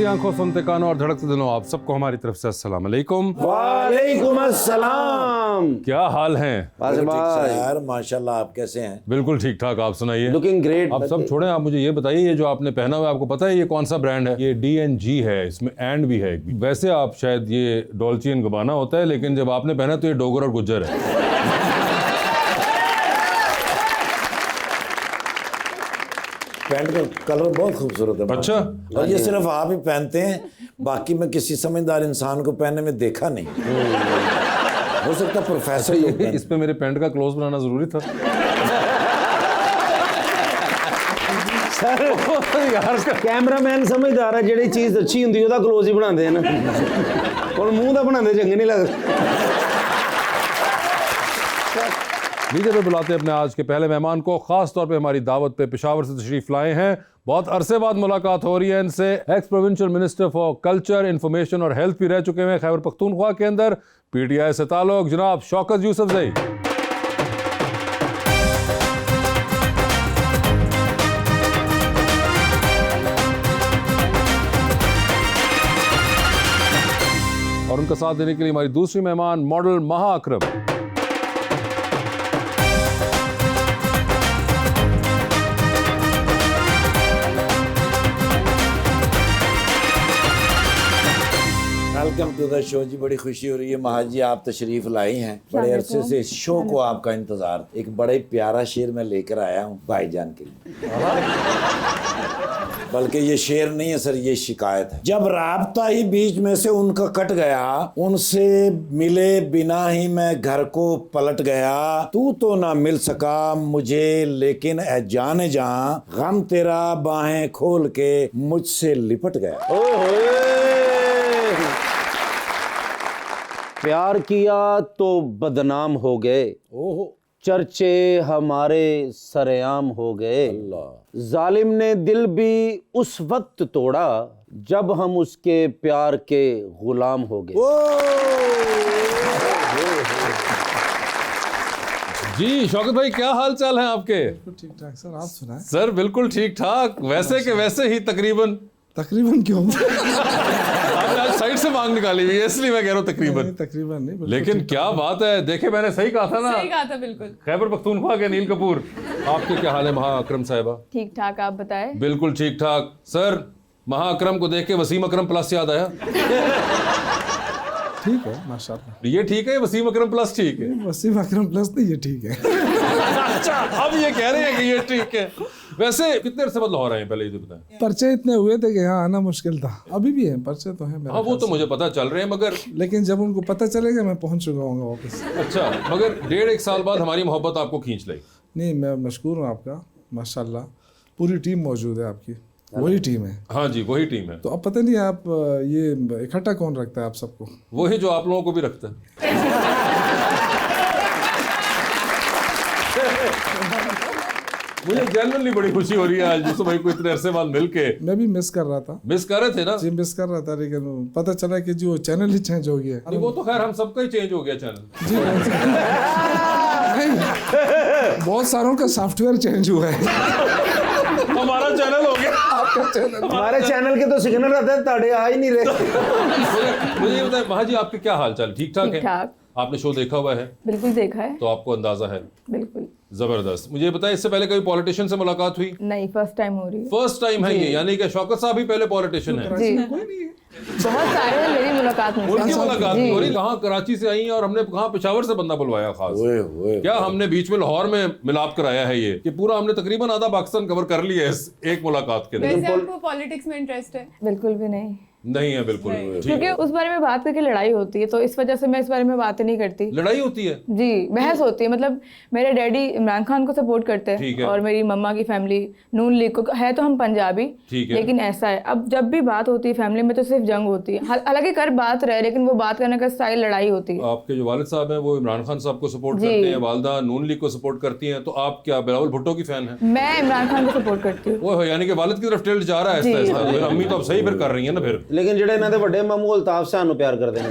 देखती आंखों, सुनते कानों और धड़कते दिलों, आप सबको हमारी तरफ से अस्सलाम वालेकुम। वालेकुम अस्सलाम। क्या हाल है? यार माशाल्लाह, आप कैसे हैं? बिल्कुल ठीक ठाक, आप सुनाइए। Looking great. आप सब छोड़ें, आप मुझे ये बताइए, ये जो आपने पहना हुआ है, आपको पता है ये कौन सा ब्रांड है? ये D&G है, इसमें एंड भी है। वैसे आप शायद ये डॉल्चे एंड गबाना होता है, लेकिन जब आपने पहना तो ये डोगर और गुज्जर है। पैंट का कलर बहुत खूबसूरत है। अच्छा। और ये सिर्फ आप ही पहनते हैं, बाकी मैं किसी समझदार इंसान को पहनने में देखा नहीं। हो सकता है प्रोफेसर लोग पहने। इस पे मेरे पैंट का क्लोज बनाना जरूरी था। यार कैमरामैन समझदार है, जेड़ी चीज अच्छी हुंदी ओदा क्लोज ही बनाते हैं ना, और मुंह दा बनाते चंगे नहीं लगदे। लीजिए, मैं बुलाते हैं अपने आज के पहले मेहमान को। खास तौर पे हमारी दावत पे पेशावर से तशरीफ लाए हैं। बहुत अरसे बाद मुलाकात हो रही है इनसे। X provincial minister for culture, information और हेल्थ भी रह चुके हैं खैबर पख्तूनख्वा के अंदर। PTI से ताल्लुक जनाब शौकत यूसुफजई। और उनका साथ देने के लिए हमारी दूसरी मेहमान मॉडल महा अकरम। वेलकम टू द शो जी। बड़ी खुशी हो रही है महा जी, आप तशरीफ लाई हैं। बड़े अरसे से इस शो को आपका इंतजार। एक बड़े प्यारा शेर मैं लेकर आया हूँ भाईजान के लिए। बल्कि ये शेर नहीं है सर, ये शिकायत है। जब राब्ता ही बीच में से उनका कट गया, उनसे मिले बिना ही मैं घर को पलट गया। तू तो ना मिल सका मुझे, लेकिन ए जाने जहां गम तेरा बाहें खोल के मुझसे लिपट गया। प्यार किया तो बदनाम हो गए, ओहो, चर्चे हमारे सरेआम हो गए। अल्लाह। जालिम ने दिल भी उस वक्त तोड़ा जब हम उसके प्यार के गुलाम हो गए। जी शौकत भाई, क्या हाल चाल है आपके? ठीक ठाक सर, आप सुनाएं। सर बिल्कुल ठीक ठाक, वैसे के वैसे ही तकरीबन। तकरीबन क्यों? आपने आज साइड से मांग निकाली हुई है, इसलिए मैं कह रहा हूँ तकरीबन। नहीं, तकरीबन नहीं, लेकिन क्या बात है, देखे मैंने सही कहा था ना? सही कहा था बिल्कुल। खैबर पख्तूनख्वा के नील कपूर। आपके क्या हाल है महा अकरम साहिबा? ठीक ठाक, आप बताएं। बिल्कुल ठीक ठाक। सर महा अकरम को देख के वसीम अकरम प्लस याद आया। ठीक है माशाल्लाह। ये ठीक है, वसीम अकरम प्लस ठीक है? वसीम अकरम प्लस नहीं, ये ठीक है। अच्छा, अब ये कह रहे हैं कि ये ठीक है। वैसे कितने अरसे बाद लाहौर आए, पहले ये तो बताएं। पर्चे इतने हुए थे कि यहाँ आना मुश्किल था। अभी भी है, पर्चे तो हैं मेरे हाँ वो तो मुझे पता चल रहे हैं, मगर लेकिन जब उनको पता चलेगा मैं पहुँच चुका हूँ वापस। अच्छा, मगर 1.5 साल बाद हमारी मोहब्बत आपको खींच लाई। नहीं, मैं मशकूर हूँ आपका, माशाल्लाह। पूरी टीम मौजूद है आपकी, वही टीम है। हाँ जी, वही टीम है। तो अब पता नहीं आप ये इकट्ठा कौन रखता है आप सबको? वही जो आप लोगों को भी रखता है। मुझे जेन्युइनली बड़ी खुशी हो रही है आज यूसुफ भाई को इतने अरसे बाद मिलके। मैं भी मिस कर रहा था। मिस कर रहे थे ना? जी मिस कर रहा था, लेकिन पता चला कि जो चैनल ही चेंज हो गया। नहीं, वो तो खैर हम सबका ही चेंज हो गया चैनल। जी नहीं, बहुत सारों का सॉफ्टवेयर चेंज हुआ है। हमारा चैनल हो गया। आपका चैनल। हमारे चैनल के तो सिग्नल रहते हैं, ताड़े आ ही नहीं रहे। मुझे ये बताएं महा जी, आपके क्या हाल चाल? ठीक ठाक है? ठीक ठाक, आपने शो देखा हुआ है बिल्कुल देखा है। तो आपको अंदाजा है। बिल्कुल। जबरदस्त। मुझे बताएं, इससे पहले कभी पॉलिटिशियन से मुलाकात हुई? नहीं, फर्स्ट टाइम हो रही है। फर्स्ट टाइम है ये, यानी कि शौकत साहब ही पहले पॉलिटिशियन है। जी, कोई नहीं है। बहुत सारे हैं, मेरी मुलाकात नहीं। उनकी मुलाकात जी। नहीं हो रही। कहाँ कराची से आई हैं और हमने कहाँ पेशावर से बंदा बुलवाया खास। क्या हमने बीच में लाहौर में मिलाप कराया है ये कि पूरा हमने तकरीबन आधा पाकिस्तान कवर कर लिया है इस एक मुलाकात के अंदर। वैसे आपको पॉलिटिक्स में इंटरेस्ट है? बिल्कुल भी नहीं। नहीं है बिल्कुल। ठीक क्योंकि है। उस बारे में बात करके लड़ाई होती है, तो इस वजह से मैं इस बारे में बात नहीं करती। लड़ाई होती है? जी, बहस होती है। मतलब मेरे डैडी इमरान खान को सपोर्ट करते ठीक हैं है। और मेरी मम्मा की फैमिली नून लीग को है। तो हम पंजाबी, ठीक है। लेकिन ऐसा है, अब जब भी बात होती है फैमिली में तो सिर्फ जंग होती है। हालांकि कर बात रहे, लेकिन वो बात करने का स्टाइल लड़ाई होती है। आपके जो वालिद साहब हैं वो इमरान खान साहब को सपोर्ट जी। करते हैं, वालदा नून लीग को सपोर्ट करती हैं, तो आप क्या बिलावल भुट्टो की फैन हैं? मैं इमरान खान को सपोर्ट करती हूँ। वो यानी कि वालिद की तरफ टिल्ट जा रहा है जी। ऐसा। फिर अम्मी तो अब सही फिर कर रही है ना फिर। लेकिन जेडे इन्हां दे वड्डे मामू अल्ताफ सानू प्यार करते हैं।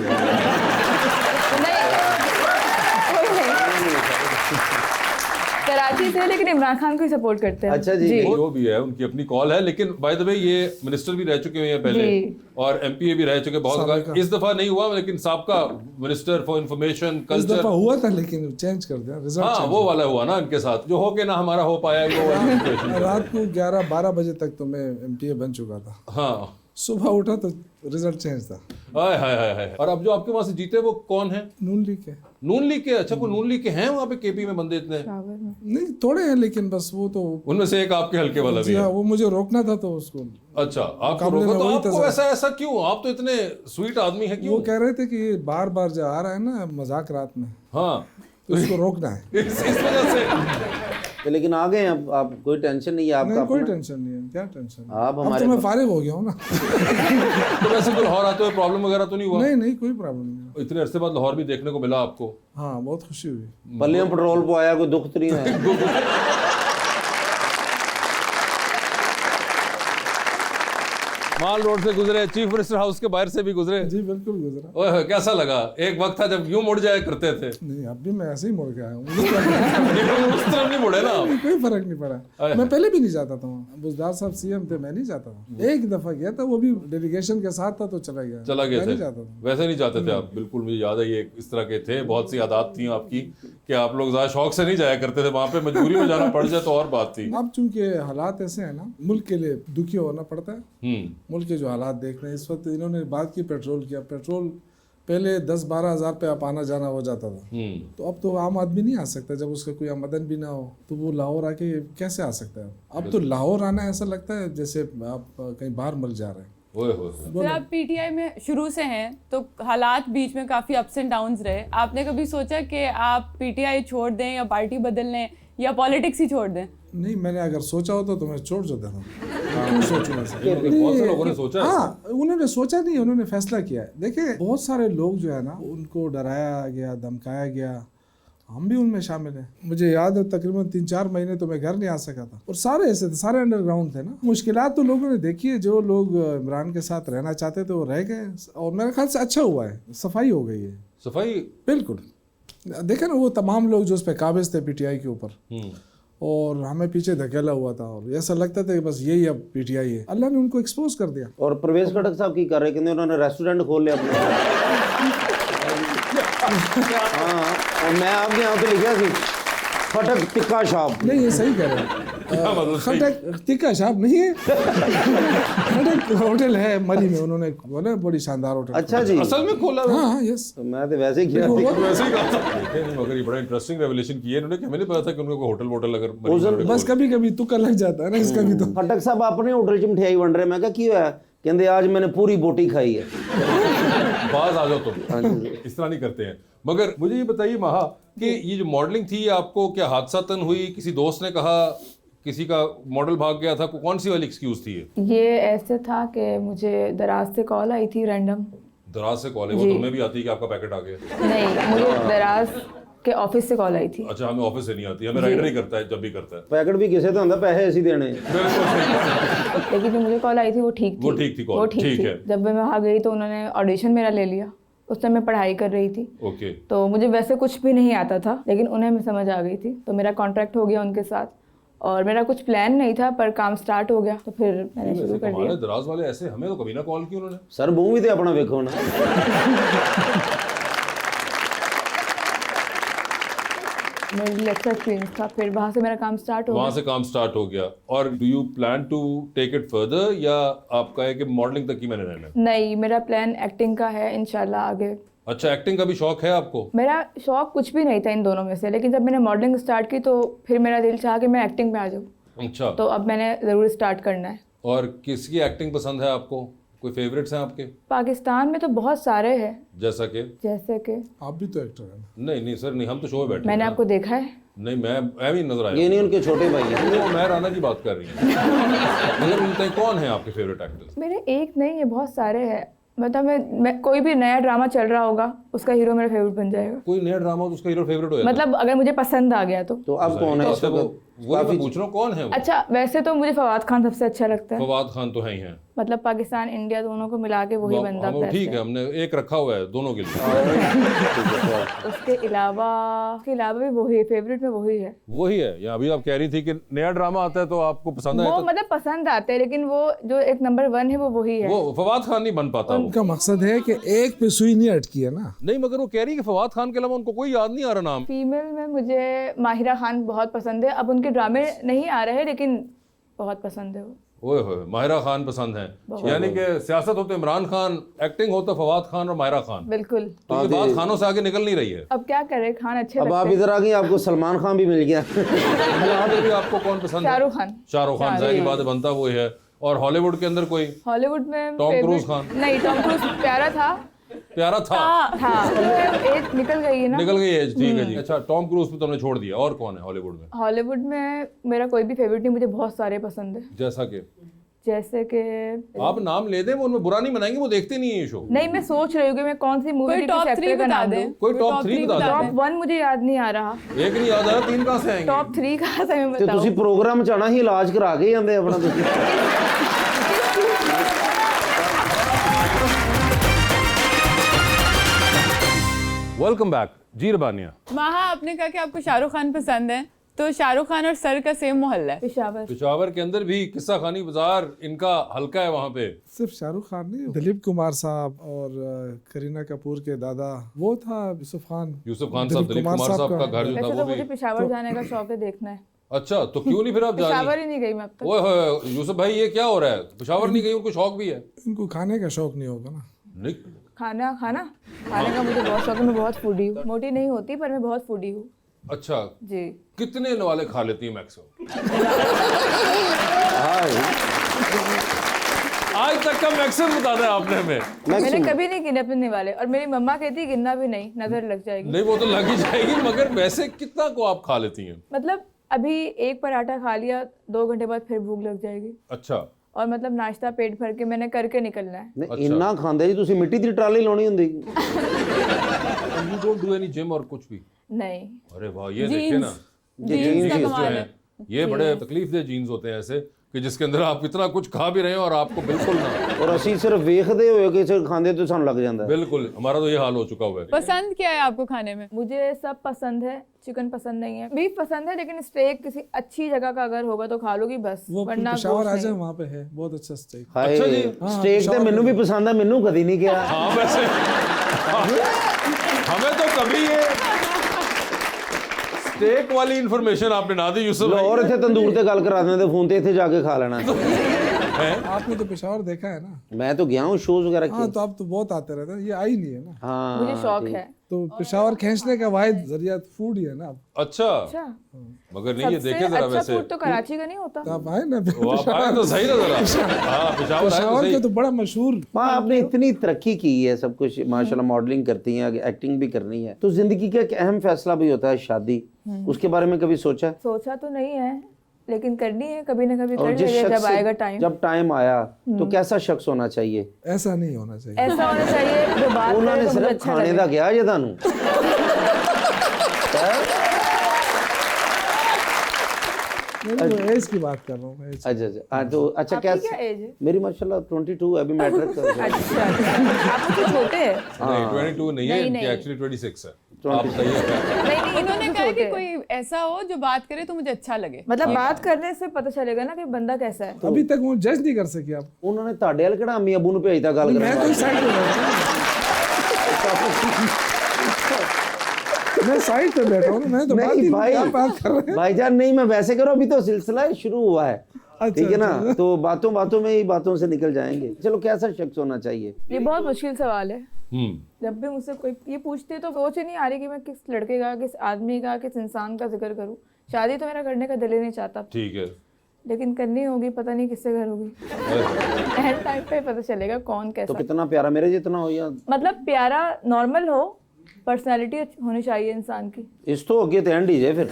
कराची कराची से, लेकिन इमरान खान को ही सपोर्ट करते हैं। अच्छा जी। जो भी है उनकी अपनी कॉल है, लेकिन बाय द वे ये मिनिस्टर भी रह चुके हुए हैं पहले जी। और एमपी भी रह चुके बहुत। इस दफा नहीं हुआ, लेकिन साबका मिनिस्टर फॉर इंफॉर्मेशन इस कल्चर, दफा हुआ था लेकिन चेंज कर दिया रिजल्ट। हाँ वो वाला हुआ ना इनके साथ, जो हो के ना हमारा हो पाया वो वाली situation। रात को 11-12 बजे तक तो मैं एमपीए बन चुका था। हाँ सुबह उठा तो रिजल्ट चेंज था। हाय हाय हाय हाय। और अब जो आपके वहां से जीते वो कौन है? नून लीग के नून लीग के? अच्छा, कोई नून लीग के हैं वहाँ पे केपी में बंदे इतने? नहीं, थोड़े हैं लेकिन बस वो तो उनमें से एक आपके हल्के वाला भी जी है। हाँ, वो मुझे रोकना था तो उसको अच्छा, आपको मुकाबले रोका में तो वही आपको था ऐसा ऐसा क्यों? आप तो इतने स्वीट आदमी हैं, वो क्यों? कह रहे थे कि ये बार बार जो आ रहा है ना मजाक रात में, हाँ तो उसको रोकना है। इस वजह से तो लेकिन आ गए अब, आप कोई टेंशन नहीं है आपका नहीं, कोई अपना? टेंशन नहीं है, क्या टेंशन है? आप अब हमारे तो मैं फारिग हो गया हूँ ना। तो वैसे तो लाहौर आते हुए प्रॉब्लम वगैरह तो नहीं हुआ? नहीं नहीं, कोई प्रॉब्लम नहीं। इतने अरसे बाद लाहौर भी देखने को मिला आपको। हाँ, बहुत खुशी हुई। पल्लियों पेट्रोल पे आया, कोई दुख तो नहीं है? माल रोड से गुजरे, चीफ मिनिस्टर हाउस के बाहर से भी गुजरे। जी बिल्कुल गुजरा। ओए कैसा लगा? एक वक्त था जब यूं मुड़ जाया करते थे। नहीं, अब भी मैं ऐसे ही मुड़ के आया हूँ। मुझे क्या फर्क लेकिन उस तरफ नहीं मुड़े ना। कोई फर्क नहीं पड़ा। मैं पहले भी नहीं जाता था वहाँ। बुजदार साहब सीएम थे, मैं नहीं जाता था। एक दफा गया था, वो भी डेलीगेशन के साथ था तो चला गया। चला गए मैं थे? नहीं जाता था। वैसे नहीं जाते थे आप? बिल्कुल, मुझे याद है ये इस तरह के थे, बहुत सी आदत थी आपकी कि आप लोग ज्यादा शौक से नहीं जाया करते थे वहां पे, मजबूरी में जाना पड़ जाए तो और बात थी। अब चूंकि हालात ऐसे हैं ना, मुल्क के लिए दुखी होना पड़ता है। मुल्क के जो हालात देख रहे हैं इस वक्त, इन्होंने बात की पेट्रोल की। पेट्रोल पहले 10-12 हज़ार पे आप आना जाना हो जाता था, तो अब तो आम आदमी नहीं आ सकता। जब उसका कोई आमदन भी ना हो तो वो लाहौर आके कैसे आ सकता है? अब तो लाहौर आना ऐसा लगता है जैसे आप कहीं बाहर मर जा रहे हैं। ओए होए। फिर आप पीटीआई में शुरू से हैं तो हालात बीच में काफ़ी अप्स एंड डाउन्स रहे। आपने कभी सोचा कि आप पीटीआई छोड़ दें या पार्टी बदल लें या पॉलिटिक्स ही छोड़ दें? नहीं, मैंने अगर सोचा होता तो मैं छोड़ देता हूँ। क्यों सोचूं ऐसा? बहुत से लोगों ने सोचा है। हाँ, उन्होंने सोचा नहीं, उन्होंने फैसला किया है। देखिए, बहुत सारे लोग जो है ना, उनको डराया गया, धमकाया गया, हम भी उनमें शामिल हैं। मुझे याद है तकरीबन 3-4 महीने तो मैं घर नहीं आ सका था, और सारे ऐसे थे, सारे अंडरग्राउंड थे ना। मुश्किलात तो लोगों ने देखी है। जो लोग इमरान के साथ रहना चाहते थे वो रह गए, और मेरे ख्याल से अच्छा हुआ है, सफाई हो गई है। सफाई बिल्कुल। देखे ना, वो तमाम लोग जो उस पर काबिज थे पीटीआई के ऊपर, और हमें पीछे धकेला हुआ था, और ऐसा लगता था कि बस यही अब पीटीआई है। अल्लाह ने उनको एक्सपोज कर दिया। और प्रवेश खटक साहब की कर रहे, कहते उन्होंने रेस्टोरेंट खोल लिया अपना। हाँ, और मैं आपके यहाँ पे लिखा थी खटक टिक्का शॉप। नहीं, ये सही कह रहे हैं। क्या मतलब सही? खटक टिक्का शॉप नहीं है, खटक होटल है मरी में, उन्होंने बोला बड़ी शानदार होटल। अच्छा जी, असल में खोला है? हाँ यस। तो मैं तो वैसे ही किया। तो वैसे ही कहा था। नहीं, मगर ये बड़ा इंटरेस्टिंग रेवलेशन किया इन्होंने कि हमें नहीं पता था कि उनको होटल वोटल अगर बस कभी कभी तुक्का लग जाता है ना इसका भी। तो खटक साहब अपने होटल च मिठाई बन रहे, मैं क्या की होया? कहते आज मैंने पूरी बोटी खाई है। बाज आ जाओ तुम, इस तरह नहीं करते हैं। मगर मुझे ये बताइए महा कि ये जो मॉडलिंग थी आपको क्या हादसातन हुई? किसी दोस्त ने कहा, किसी का मॉडल भाग गया था? कौन सी वाली एक्सक्यूज थी ये ऐसे था कि मुझे दराज से कॉल आई थी रैंडम। दराज से कॉल है? वो तो हमें भी आती है कि आपका पैकेट आ गया। नहीं, मुझे दराज के ऑफिस से कॉल आई थी। अच्छा, हमें ऑफिस से नहीं आती, हमें राइडर ही करता है जब भी करता है। पैकेट भी किसे तो होंगे, पैसे ऐसे देने। बिल्कुल सही। लेकिन जो मुझे कॉल आई थी वो ठीक थी। वो ठीक थी कॉल, वो ठीक ठीक थी। है। जब मैं वहाँ गई तो उन्होंने ऑडिशन मेरा ले लिया। उस टाइम मैं पढ़ाई कर रही थी, ओके। तो मुझे वैसे कुछ भी नहीं आता था, लेकिन उन्हें मैं समझ आ गई थी, तो मेरा कॉन्ट्रैक्ट हो गया उनके साथ। और मेरा कुछ प्लान नहीं था, पर काम स्टार्ट हो गया तो फिर मैंने शुरू कर दिया। दराज वाले ऐसे, हमें तो कभी ना कॉल की उन्होंने। सर मूव भी तो अपना देखो ना। मेरे लिए अच्छा एक्सपीरियंस था। फिर वहाँ से मेरा काम स्टार्ट हो वहां गया। से काम स्टार्ट हो गया। और do you plan to take it further, या आपका है कि मॉडलिंग तक ही मैंने रहना है? नहीं, मेरा प्लान एक्टिंग का है इंशाल्लाह आगे। अच्छा, एक्टिंग का भी शौक है आपको? मेरा शौक कुछ भी नहीं था इन दोनों में से, लेकिन जब मैंने मॉडलिंग स्टार्ट की तो फिर मेरा दिल चाहा कि मैं एक्टिंग में आ जाऊँ। अच्छा, तो अब मैंने ज़रूर स्टार्ट करना है। और किसकी एक्टिंग पसंद है आपको? कोई फेवरेट्स हैं आपके? पाकिस्तान में तो बहुत सारे हैं, जैसा कि? जैसे कि आप भी तो एक्टर हैं ना। नहीं नहीं सर, नहीं, हम तो शो में बैठे मैंने हैं। आपको देखा है। नहीं, मैं भी नजर आया। ये नहीं उनके छोटे भाई हैं। वो मैं राना की बात कर रही हूँ। मतलब उनके कौन है आपके फेवरेट एक्टर्स? मेरे एक नहीं है, बहुत सारे हैं। मतलब मैं कोई भी नया ड्रामा चल रहा होगा, उसका हीरो मेरा फेवरेट बन जाएगा। कोई नया ड्रामा तो उसका हीरो फेवरेट हो जाता है? मतलब अगर मुझे पसंद आ गया तो। तो अब कौन है तो इस वो वक्त? वही मैं पूछ रहा हूँ कौन है वो? अच्छा, वैसे तो मुझे फवाद खान सबसे अच्छा लगता है। फवाद खान तो है ही हैं। मतलब पाकिस्तान इंडिया दोनों को मिला के वही बंदा हम बेस्ट ठीक है, है। हमने एक रखा हुआ है दोनों के लिए। उसके अलावा भी वही फेवरेट में वही है। वही है। या अभी आप कह रही थी कि नया ड्रामा आता है तो आपको पसंद वो है, मतलब पसंद आते हैं, लेकिन वो जो एक नंबर 1 है वो वही है। वो फवाद खान नहीं बन पाता वो। उनका मकसद है कि एक पे सुई नहीं अटकी है ना। नहीं, मगर वो कह रही है कि फवाद खान के अलावा उनको कोई याद नहीं आ रहा नाम। फीमेल में मुझे माहिरा खान बहुत पसंद है। अब उनके ड्रामे नहीं आ रहे लेकिन बहुत पसंद है वो। ओए होए, माहिरा खान पसंद है। यानी कि सियासत होते इमरान खान, एक्टिंग होता फवाद खान और माहिरा खान। बिल्कुल। तो ये बात खानों से आगे निकल नहीं रही है। अब क्या करे, खान अच्छे अब लगते आप हैं। इधर आ गई, आपको सलमान खान भी मिल गया। यहाँ पे भी आपको कौन पसंद है? शाहरुख खान। शाहरुख खान, जाहिर सी बात है, बनता वो है। और हॉलीवुड के अंदर कोई? हॉलीवुड में टॉम favorite- क्रूज खान। नहीं, टॉम क्रूज प्यारा था। प्यारा था। हाँ, एज निकल गई है ना। निकल गई एज, ठीक है जी। अच्छा, टॉम क्रूज पे तुमने छोड़ दिया। और कौन है हॉलीवुड में? हॉलीवुड में मेरा कोई भी फेवरेट नहीं, मुझे बहुत सारे पसंद है। जैसा कि जैसे कि आप नाम ले दें, वो उनमें बुरा नहीं मनाएंगे, वो देखते नहीं है ये शो। नहीं, मैं सोच रही हूँ कि मैं कौन सी मूवी कोई टॉप 3 का बता नाम दें। दूँ। कोई टॉप 3 बता बता दें। टॉप 1 मुझे याद नहीं आ रहा। एक नहीं याद आ रहा, 3 कहाँ से आएंगे? टॉप 3 कहाँ से मैं ਤੇ बताऊँ? ਤੁਸੀਂ ਪ੍ਰੋਗਰਾਮ ਚਾਣਾ ਹੀ ਇਲਾਜ ਕਰਾ ਕੇ ਜਾਂਦੇ ਆਪਣਾ ਤੁਸੀਂ। वेलकम बैक जी रबानिया। महा, आपने कहा कि आपको शाहरुख खान पसंद है, तो शाहरुख खान और सर का सेम मोहल्ला है। पेशावर। पेशावर के अंदर भी किस्सा खानी बाजार इनका हल्का है वहाँ पे। सिर्फ शाहरुख खान नहीं, दिलीप कुमार साहब और करीना कपूर के दादा वो था यूसुफ खान। यूसुफ खान साहब, दिलीप कुमार साहब का घर जो था वैसे वो तो भी। मुझे पेशावर जाने का शौक है, देखना है। अच्छा, तो क्यों नहीं फिर आप जा पेशावर रही? ही नहीं गई मैं अब तक। ओए होए यूसुफ भाई, ये क्या हो रहा है? पेशावर नहीं गई, उनको शौक भी है। इनको खाने का शौक नहीं होगा ना। नहीं, खाने का मुझे बहुत शौक है। मैं बहुत फूडी हूँ। मोटी नहीं होती पर मैं बहुत फूडी हूँ अच्छा, जी। कितने वाले खा लेती है मैक्सिमम? आज तक का मैक्सिमम बता दें आपने हमें। मैंने कभी नहीं गिने अपने वाले, और मेरी मम्मा कहती गिनना भी नहीं, नजर लग जाएगी। नहीं, वो तो लग ही जाएगी, मगर वैसे कितना को आप खा लेती हैं? मतलब अभी एक पराठा खा लिया, 2 घंटे बाद फिर भूख लग जाएगी। अच्छा, और मतलब नाश्ता पेट भर के मैंने करके निकलना है। ਨਹੀਂ ਇੰਨਾ ਖਾਂਦੇ ਜੀ ਤੁਸੀਂ ਮਿੱਟੀ ਦੀ ਟਰਾਲੀ ਲਾਉਣੀ ਹੁੰਦੀ। You don't do any gym और कुछ भी? नहीं। अरे वाह, ये देखिए ना, जीन्स का जीन्स जो कमाल है, है। ये बड़े तकलीफ दे जीन्स होते हैं ऐसे कि जिसके अंदर आप इतना कुछ खा भी रहे हो और आपको बिल्कुल ना। ਔਰ ਅਸੀਂ ਸਿਰਫ ਵੇਖਦੇ ਹੋਏ ਕਿਸੇ ਖਾਂਦੇ ਤੋਂ ਸਾਨੂੰ ਲੱਗ ਜਾਂਦਾ। बिल्कुल, हमारा तो ये हाल हो चुका हुआ है। पसंद क्या है आपको खाने में? मुझे सब पसंद है। चिकन पसंद नहीं है, बीफ पसंद है, लेकिन स्टेक किसी अच्छी जगह का अगर होगा तो खा लूंगी बस, वो वरना पेशावर आ गोश्त जाए, नहीं। वहाँ पे है बहुत अच्छा स्टेक। ਹਾਏ ਅੱਛਾ ਜੀ। ਸਟੇਕ ਤੇ ਮੈਨੂੰ ਵੀ ਪਸੰਦ ਆ, ਮੈਨੂੰ ਕਦੀ ਨਹੀਂ ਗਿਆ। हाँ वैसे हमें तो कभी ये स्टेक वाली इंफॉर्मेशन आपने ना दी यूसुफ भाई। ਲਾਹੌਰ ਇੱਥੇ ਤੰਦੂਰ ਤੇ ਗੱਲ ਕਰਾ ਦਿੰਦੇ ਫੋਨ ਤੇ, ਇੱਥੇ ਜਾ ਕੇ ਖਾ ਲੈਣਾ। आपने तो पेशावर देखा है ना। मैं तो गया हूँ शोज वगैरह हाँ, के। तो आप तो बहुत आते रहते हैं, ये आई नहीं है ना। हाँ मुझे शौक है। तो पेशावर खींचने का वाहिद जरिया फूड ही है ना। अच्छा, अच्छा, मगर नहीं, ये सबसे देखे जरा अच्छा वैसे। फूड तो कराची का नहीं होता। तो आप आए ना वो आप आए तो सही ना जरा। हाँ, पेशावर आए तो पेशावर सही। के तो बड़ा मशहूर। माँ आपने इतनी तरक्की की है, सब कुछ माशाल्लाह, मॉडलिंग करती हैं, एक्टिंग भी करनी है, तो जिंदगी का एक अहम फैसला भी होता है शादी। उसके बारे में कभी सोचा है? सोचा तो नहीं है, लेकिन करनी है, कभी ना कभी और कर जिस लेंगे शख्स जब से- आएगा टाइम। जब टाइम आया तो कैसा शख्स होना चाहिए? ऐसा नहीं होना चाहिए। ऐसा होना चाहिए जो बात उन्होंने करे तो मुझे सिर्फ अच्छा खाने लगे। का किया जे थानू। नहीं, मैं एज की बात कर रहा हूँ, एज। अच्छा अच्छा हाँ, तो अच्छा आपकी कैसे? क्या एज है? मेरी माशाल्लाह 22 अभी मैट्रिक कर रहा है। अच्छा, आप मुझसे छोटे हैं। नहीं, 22 नहीं है, नहीं, इनकी नहीं। एक्चुअली 26 है। आप बताइए क्या? नहीं नहीं, इन्होंने मुझसे कहा छोटे कि हैं। कोई ऐसा हो जो बात करे तो मुझे अच्छा लगे। मतलब बात करने से पता चलेगा ना कि बंदा कैसा है। अभी तक वो जज नहीं कर सके आप। उन्होंने ਤੁਹਾਡੇ ਵਾਲ ਕਿਹੜਾ ਅੰਮੀ ਅਬੂ ਨੂੰ ਭੇਜਦਾ ਗੱਲ मैं ਕਰਨ तो साइड पे बैठा हूँ। मैं साइड पे बैठा हूँ, मैं तो बात ही नहीं भाई, क्या बात कर रहे हैं। भाईजान नहीं, मैं वैसे करो, अभी तो सिलसिला शुरू हुआ है। अच्छा, ठीक है ना, अच्छा। तो बातों बातों में ही बातों से निकल जाएंगे। चलो, कैसा शख्स होना चाहिए? ये बहुत मुश्किल सवाल है। हम्म, जब भी मुझसे कोई ये पूछते तो सोच ही नहीं आ रही कि मैं किस लड़के का, किस आदमी का, किस इंसान का जिक्र करूं। शादी तो मेरा करने का दिल ही नहीं चाहता, ठीक है। लेकिन करनी होगी, पता नहीं किससे घर होगी। एंड टाइम पे पता चलेगा कौन तो कैसा। कितना प्यारा, मेरे जितना हो या मतलब प्यारा नॉर्मल हो, पर्सनालिटी होनी चाहिए इंसान की। इस तो अगे तो एंड ही है फिर।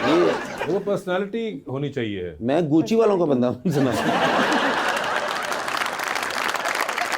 ये वो पर्सनालिटी होनी चाहिए है। मैं गुची वालों का बंदा हूं, सुना।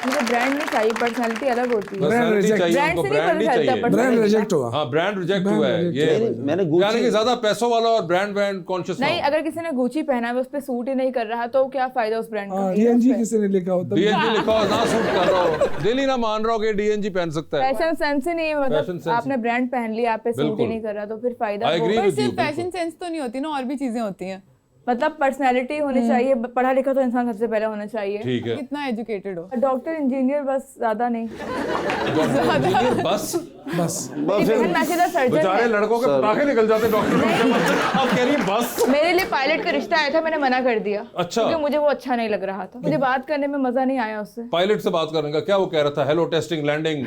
मुझे ब्रांड नहीं चाहिए, पर्सनालिटी अलग होती है। पर्सनालिटी reject- चाहिए ब्रांड उनको, से नहीं ब्रांड पता ही चलता चाहिए। personality। ब्रांड रिजेक्ट हुआ। हाँ ब्रांड रिजेक्ट हुआ है ये। मैंने यानी कि ज्यादा पैसों वाला और ब्रांड कॉन्शियस नहीं, अगर किसी ने गुची पहना है, उस पे सूट ही नहीं कर रहा, तो क्या फायदा उस ब्रांड का? DNG किसी ने लिखा होता है। डीएनजी लिखा हो ना सूट कर रहा हो, दिल ही ना मान रहा हो कि डीएनजी पहन सकता है। फैशन सेंस ही नहीं है, Fashion मतलब sense आपने ब्रांड पहन लिया, आप पे सूट ही बिल्कुल। नहीं कर रहा, तो फिर फायदा I agree वो- पर with you, सिर्फ बिल्कुल। फैशन सेंस तो नहीं होती ना, और भी चीजें होती हैं। मतलब पर्सनालिटी होनी चाहिए, पढ़ा लिखा तो इंसान सबसे पहले होना चाहिए। ठीक है। कितना एजुकेटेड हो। डॉक्टर इंजीनियर बस, ज्यादा नहीं। इंजीनियर बस बस मेरी बहन मैसेजर सर्जन बेचारे है। लड़कों के पटाखे निकल जाते डॉक्टर आप कह रही हैं बस। मेरे लिए पायलट का रिश्ता आया था, मैंने मना कर दिया। अच्छा। क्योंकि मुझे वो अच्छा नहीं लग रहा था, मुझे बात करने में मजा नहीं आया उससे। पायलट से बात करने का क्या वो कह रहा था? Hello testing landing.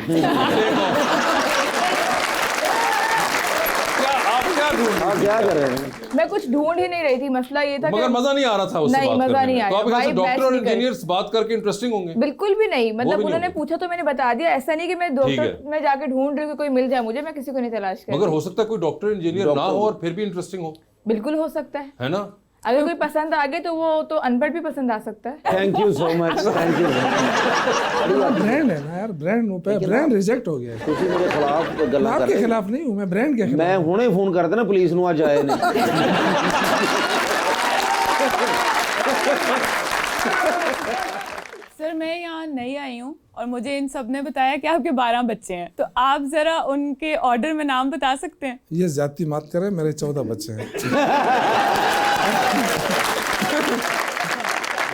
क्या आप क्या ढूंढ हाँ क्या कर रहे हैं? मैं कुछ ढूंढ ही नहीं रही थी, मसला ये था मगर मजा नहीं आ रहा था उससे नहीं, बात मजा करने नहीं में। तो आया। आप यहाँ से Vibe डॉक्टर match और नहीं करी। इंजीनियर्स बात करके इंटरेस्टिंग होंगे। बिल्कुल भी नहीं, मतलब नहीं उन्होंने होंगे। पूछा तो मैंने बता दिया। ऐसा नहीं कि मैं ठीक है। डॉक्टर में जाके ढूंढ रही हूँ कि कोई मिल जाए मुझे, मैं किसी को नहीं तलाश कर मगर रही। हो सकता है कोई डॉक्टर इंजीनियर ना हो और फिर भी इंटरेस्टिंग हो, बिल्कुल हो सकता है। है ना? अगर कोई पसंद आ गए तो वो तो अनपढ़ भी पसंद आ सकता है। Thank you so much, thank you. Brand है ना यार, ब्रांड रिजेक्ट हो गया है। ਤੁਸੀਂ ਮੇਰੇ ਖਿਲਾਫ मैं ਗੱਲਾਂ ਕਰ आपके ਰਹੇ खिलाफ नहीं हूँ, मैं ब्रांड के खिलाफ। ਮੈਂ ਹੁਣੇ ਫੋਨ ਕਰ ਦੇਣਾ ਪੁਲਿਸ ਨੂੰ, ਅੱਜ ਆਏ ਨੇ। सर मैं यहाँ नई आई हूँ और मुझे इन सब ने बताया कि आपके 12 बच्चे हैं, तो आप जरा उनके ऑर्डर में नाम बता सकते हैं? ये ज्यादती मत करें, मेरे 14 बच्चे हैं।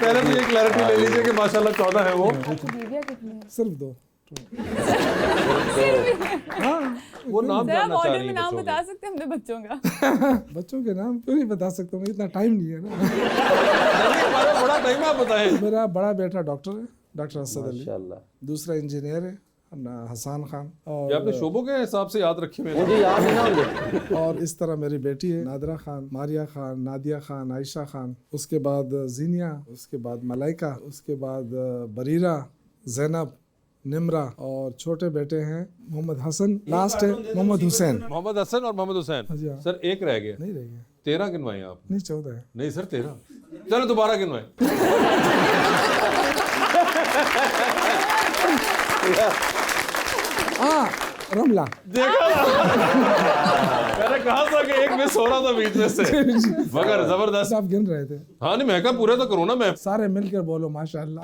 पहले तो ये क्लैरिटी ले लीजिए कि माशाल्लाह 14 है वो। बीवियाँ कितनी हैं? सिर्फ 2। वो नाम सर आप जानना चाह ऑर्डर रही में हैं नाम बच्चों बता सकते हैं अपने बच्चों का? बच्चों के नाम क्यों नहीं बता सकता हूँ, इतना टाइम नहीं है ना। के। हमारा बड़ा टाइम आप बताएं। मेरा बड़ा बेटा डॉक्टर है, डॉक्टर असद अली। माशाल्लाह। दूसरा इंजीनियर है हसन खान। ये आपने और शोबों के हिसाब से याद रखी मैंने। मुझे याद नहीं ना होंगे। और इस तरह मेरी बेटी है नादरा खान, मारिया खान, नादिया खान, आयशा खान, उसके बाद जीनिया, उसके बाद मलाइका, उसके बाद बरीरा, जैनब, निमरा, और छोटे बेटे हैं मोहम्मद हसन, लास्ट है मोहम्मद हुसैन। मोहम्मद हसन और मोहम्मद हुसैन। हाँ जी, हाँ। सर एक रह गया। नहीं रह गया, 13 गिनवाए आप? नहीं 14 है। नहीं सर 13। चलो दोबारा गिनवाए। हाँ रमला। मैंने कहा था कि एक मिस हो रहा था बीच में से, मगर जबरदस्त। आप गिन रहे थे, हाँ नहीं मैं कहा पूरे तो करूँ ना मैं। सारे मिलकर बोलो माशाल्लाह।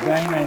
नहीं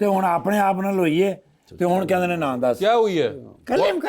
ਤੇ ਹੁਣ ਆਪਣੇ ਆਪ ਨਾਲ ਹੋਈਏ ਤੇ ਹੁਣ ਕਹਿੰਦੇ ਨੇ ਨਾਂ ਦੱਸ क्या हुई है? कलम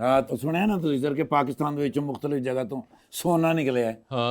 ਹਾਂ ਤਾਂ ਸੁਣਿਆ ਨਾ ਤੁਸੀਂ ਸਰ ਕਿ ਪਾਕਿਸਤਾਨ ਦੇ ਵਿੱਚੋਂ ਮੁxtਲਿਫ ਜਗ੍ਹਾ ਤੋਂ ਸੋਨਾ ਨਿਕਲਿਆ ਹੈ हाँ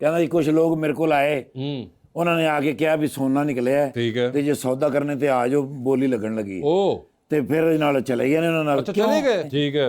ਕਹਿੰਦਾ ਜੀ ਕੁਝ ਲੋਕ ਮੇਰੇ ਕੋਲ ਆਏ ਉਹਨਾਂ ਨੇ ਆ ਕੇ ਕਿਹਾ ਵੀ ਸੋਨਾ ਨਿਕਲਿਆ ਹੈ ठीक है। ਤੇ ਜੇ ਸੌਦਾ ਕਰਨੇ ਤੇ ਆ ਜਾਓ ਬੋਲੀ ਲੱਗਣ ਲੱਗੀ ओ ਤੇ ਫਿਰ ਇਹ ਨਾਲ ਚਲੇ ਗਏ ਨੇ ਉਹਨਾਂ ਨਾਲ अच्छा चले गए। ठीक है।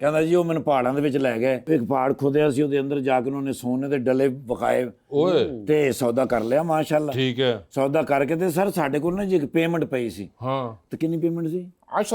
ਕਹਿੰਦਾ ਜੀ ਉਹ ਮੈਨੂੰ ਪਹਾੜਾਂ ਦੇ ਵਿੱਚ ਲੈ ਗਏ ਇੱਕ ਪਹਾੜ ਖੁਦਿਆ ਸੀ ਉਹਦੇ ਅੰਦਰ ਜਾ ਕੇ ਉਹਨਾਂ ਨੇ ਸੋਨੇ ਦੇ ਡਲੇ ਵਿਖਾਏ ओए ਤੇ ਸੌਦਾ ਕਰ ਲਿਆ ਮਾਸ਼ਾਅੱਲਾ ठीक है। ਸੌਦਾ ਕਰਕੇ ਤੇ ਸਰ ਸਾਡੇ ਕੋਲ ਨਾ ਜੀ ਇੱਕ ਪੇਮੈਂਟ ਪਈ ਸੀ हाँ ਤੇ ਕਿੰਨੀ ਪੇਮੈਂਟ ਸੀ 10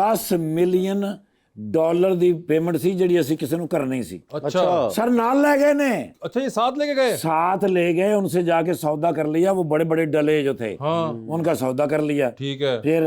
10 ਮਿਲੀਅਨ ਡਾਲਰ ਦੀ ਪੇਮੈਂਟ ਸੀ ਜਿਹੜੀ ਅਸੀਂ ਕਿਸੇ ਨੂੰ ਕਰਨੀ ਸੀ अच्छा सर नाल ले गए ने अच्छा ये साथ लेके गए? साथ ले गए उनसे जाके सौदा कर लिया वो बड़े बड़े डले जो थे हाँ उनका सौदा कर लिया ठीक है। फिर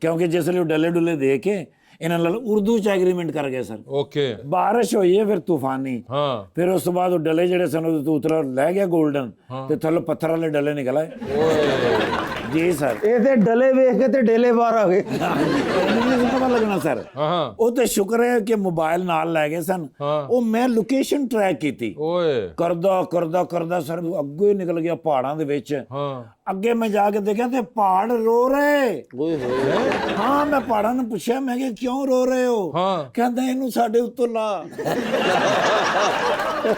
क्योंकि जिसले डले डुले दे के इन्होंने नाल उर्दू च एग्रीमेंट कर गए सर ओके बारिश हुई है फिर तूफानी हाँ फिर उस तो बाद वो डले जड़े सन तो उतरा ले गया गोल्डन ते थल्लों पत्थर वाले डले निकल आए जी सर ਇਹ ਤੇ ਡਲੇ ਵੇਖ ਕੇ ਤੇ ਡੇਲੇ ਬਾਹਰ ਆ ਗਏ। नहीं पता लगना सर हाँ हाँ ਉਹ ਤੇ ਸ਼ੁਕਰ ਹੈ ਕਿ ਮੋਬਾਈਲ ਨਾਲ ਲੈ ਗਏ ਸਨ ਹਾਂ। ਉਹ ਮੈਂ ਲੋਕੇਸ਼ਨ ਟਰੈਕ ਕੀਤੀ ओए ਕਰਦਾ ਕਰਦਾ ਕਰਦਾ ਸਰ ਅੱਗੋਂ ਹੀ ਨਿਕਲ ਗਿਆ ਪਹਾੜਾਂ ਦੇ ਵਿੱਚ हाँ ਅੱਗੇ ਮੈਂ ਜਾ ਕੇ ਦੇਖਿਆ ਤੇ ਪਹਾੜ ਰੋ ਰਹੇ। ओए होए ਹਾਂ ਮੈਂ ਪਹਾੜਾਂ ਨੂੰ ਪੁੱਛਿਆ, ਮੈਂ ਕਿ ਕਿਉਂ ਰੋ ਰਹੇ ਹੋ? ਹਾਂ। ਕਹਿੰਦਾ ਇਹਨੂੰ ਸਾਡੇ ਉੱਤੋਂ ਲਾ।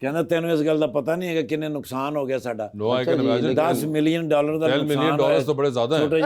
ਕਹਿੰਦਾ ਤੈਨੂੰ ਇਸ ਗੱਲ ਦਾ ਪਤਾ ਨਹੀਂ ਹੈਗਾ ਕਿੰਨੇ ਨੁਕਸਾਨ ਹੋ ਗਿਆ ਸਾਡਾ। No I can imagine 10 million dollar ਦਾ 10 ਨੁਕਸਾਨ मिलियन डॉलर्स तो बड़े ज्यादा हैं।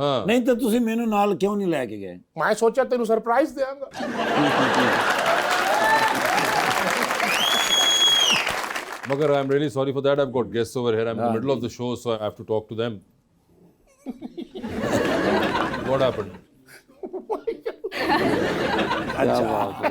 हाँ ਨਹੀਂ ਤਾਂ ਤੁਸੀਂ ਮੈਨੂੰ ਨਾਲ ਕਿਉਂ ਨਹੀਂ ਲੈ ਕੇ ਗਏ? मैं सोचा तेनू सरप्राइज देंगा। मगर I am really sorry for that, I have got guests over here, I am in the middle of the show so I have to talk to them. What happened?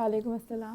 वालेकुम अस्सलाम।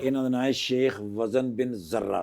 ਇਹਨਾਂ ਦਾ ਨਾਮ ਹੈ ਸ਼ੇਖ ਵਜ਼ਨ ਬਿਨ ਜ਼ਰਾ।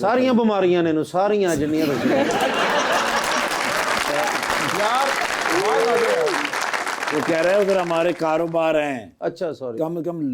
ਸਾਰੀਆਂ ਬਿਮਾਰੀਆਂ ਨੇ ਇਹਨੂੰ, ਸਾਰੀਆਂ ਜਿੰਨੀਆਂ ਦੱਸੀਆਂ। वो कह रहे हैं उधर हमारे कारोबार हैं, ਅੱਛਾ ਸੌਰੀ। कम से कम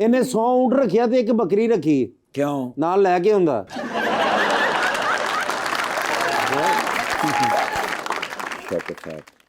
ਇਹਨੇ 100 ਊਂਟ ਰੱਖਿਆ ਤੇ ਇੱਕ ਬੱਕਰੀ ਰੱਖੀ, क्यों? ਨਾਲ ਲੈ ਕੇ ਹੁੰਦਾ।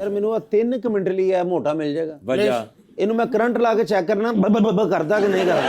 ਯਾਰ ਮੈਨੂੰ ਆ 3 ਮਿੰਟ ਲਈ ਇਹ ਮੋਟਾ ਮਿਲ ਜਾਏਗਾ। वजह ਇਹਨੂੰ ਮੈਂ ਕਰੰਟ ਲਾ ਕੇ ਚੈੱਕ ਕਰਨਾ ਬ ਕਰਦਾ ਕਿ ਨਹੀਂ ਕਰਦਾ।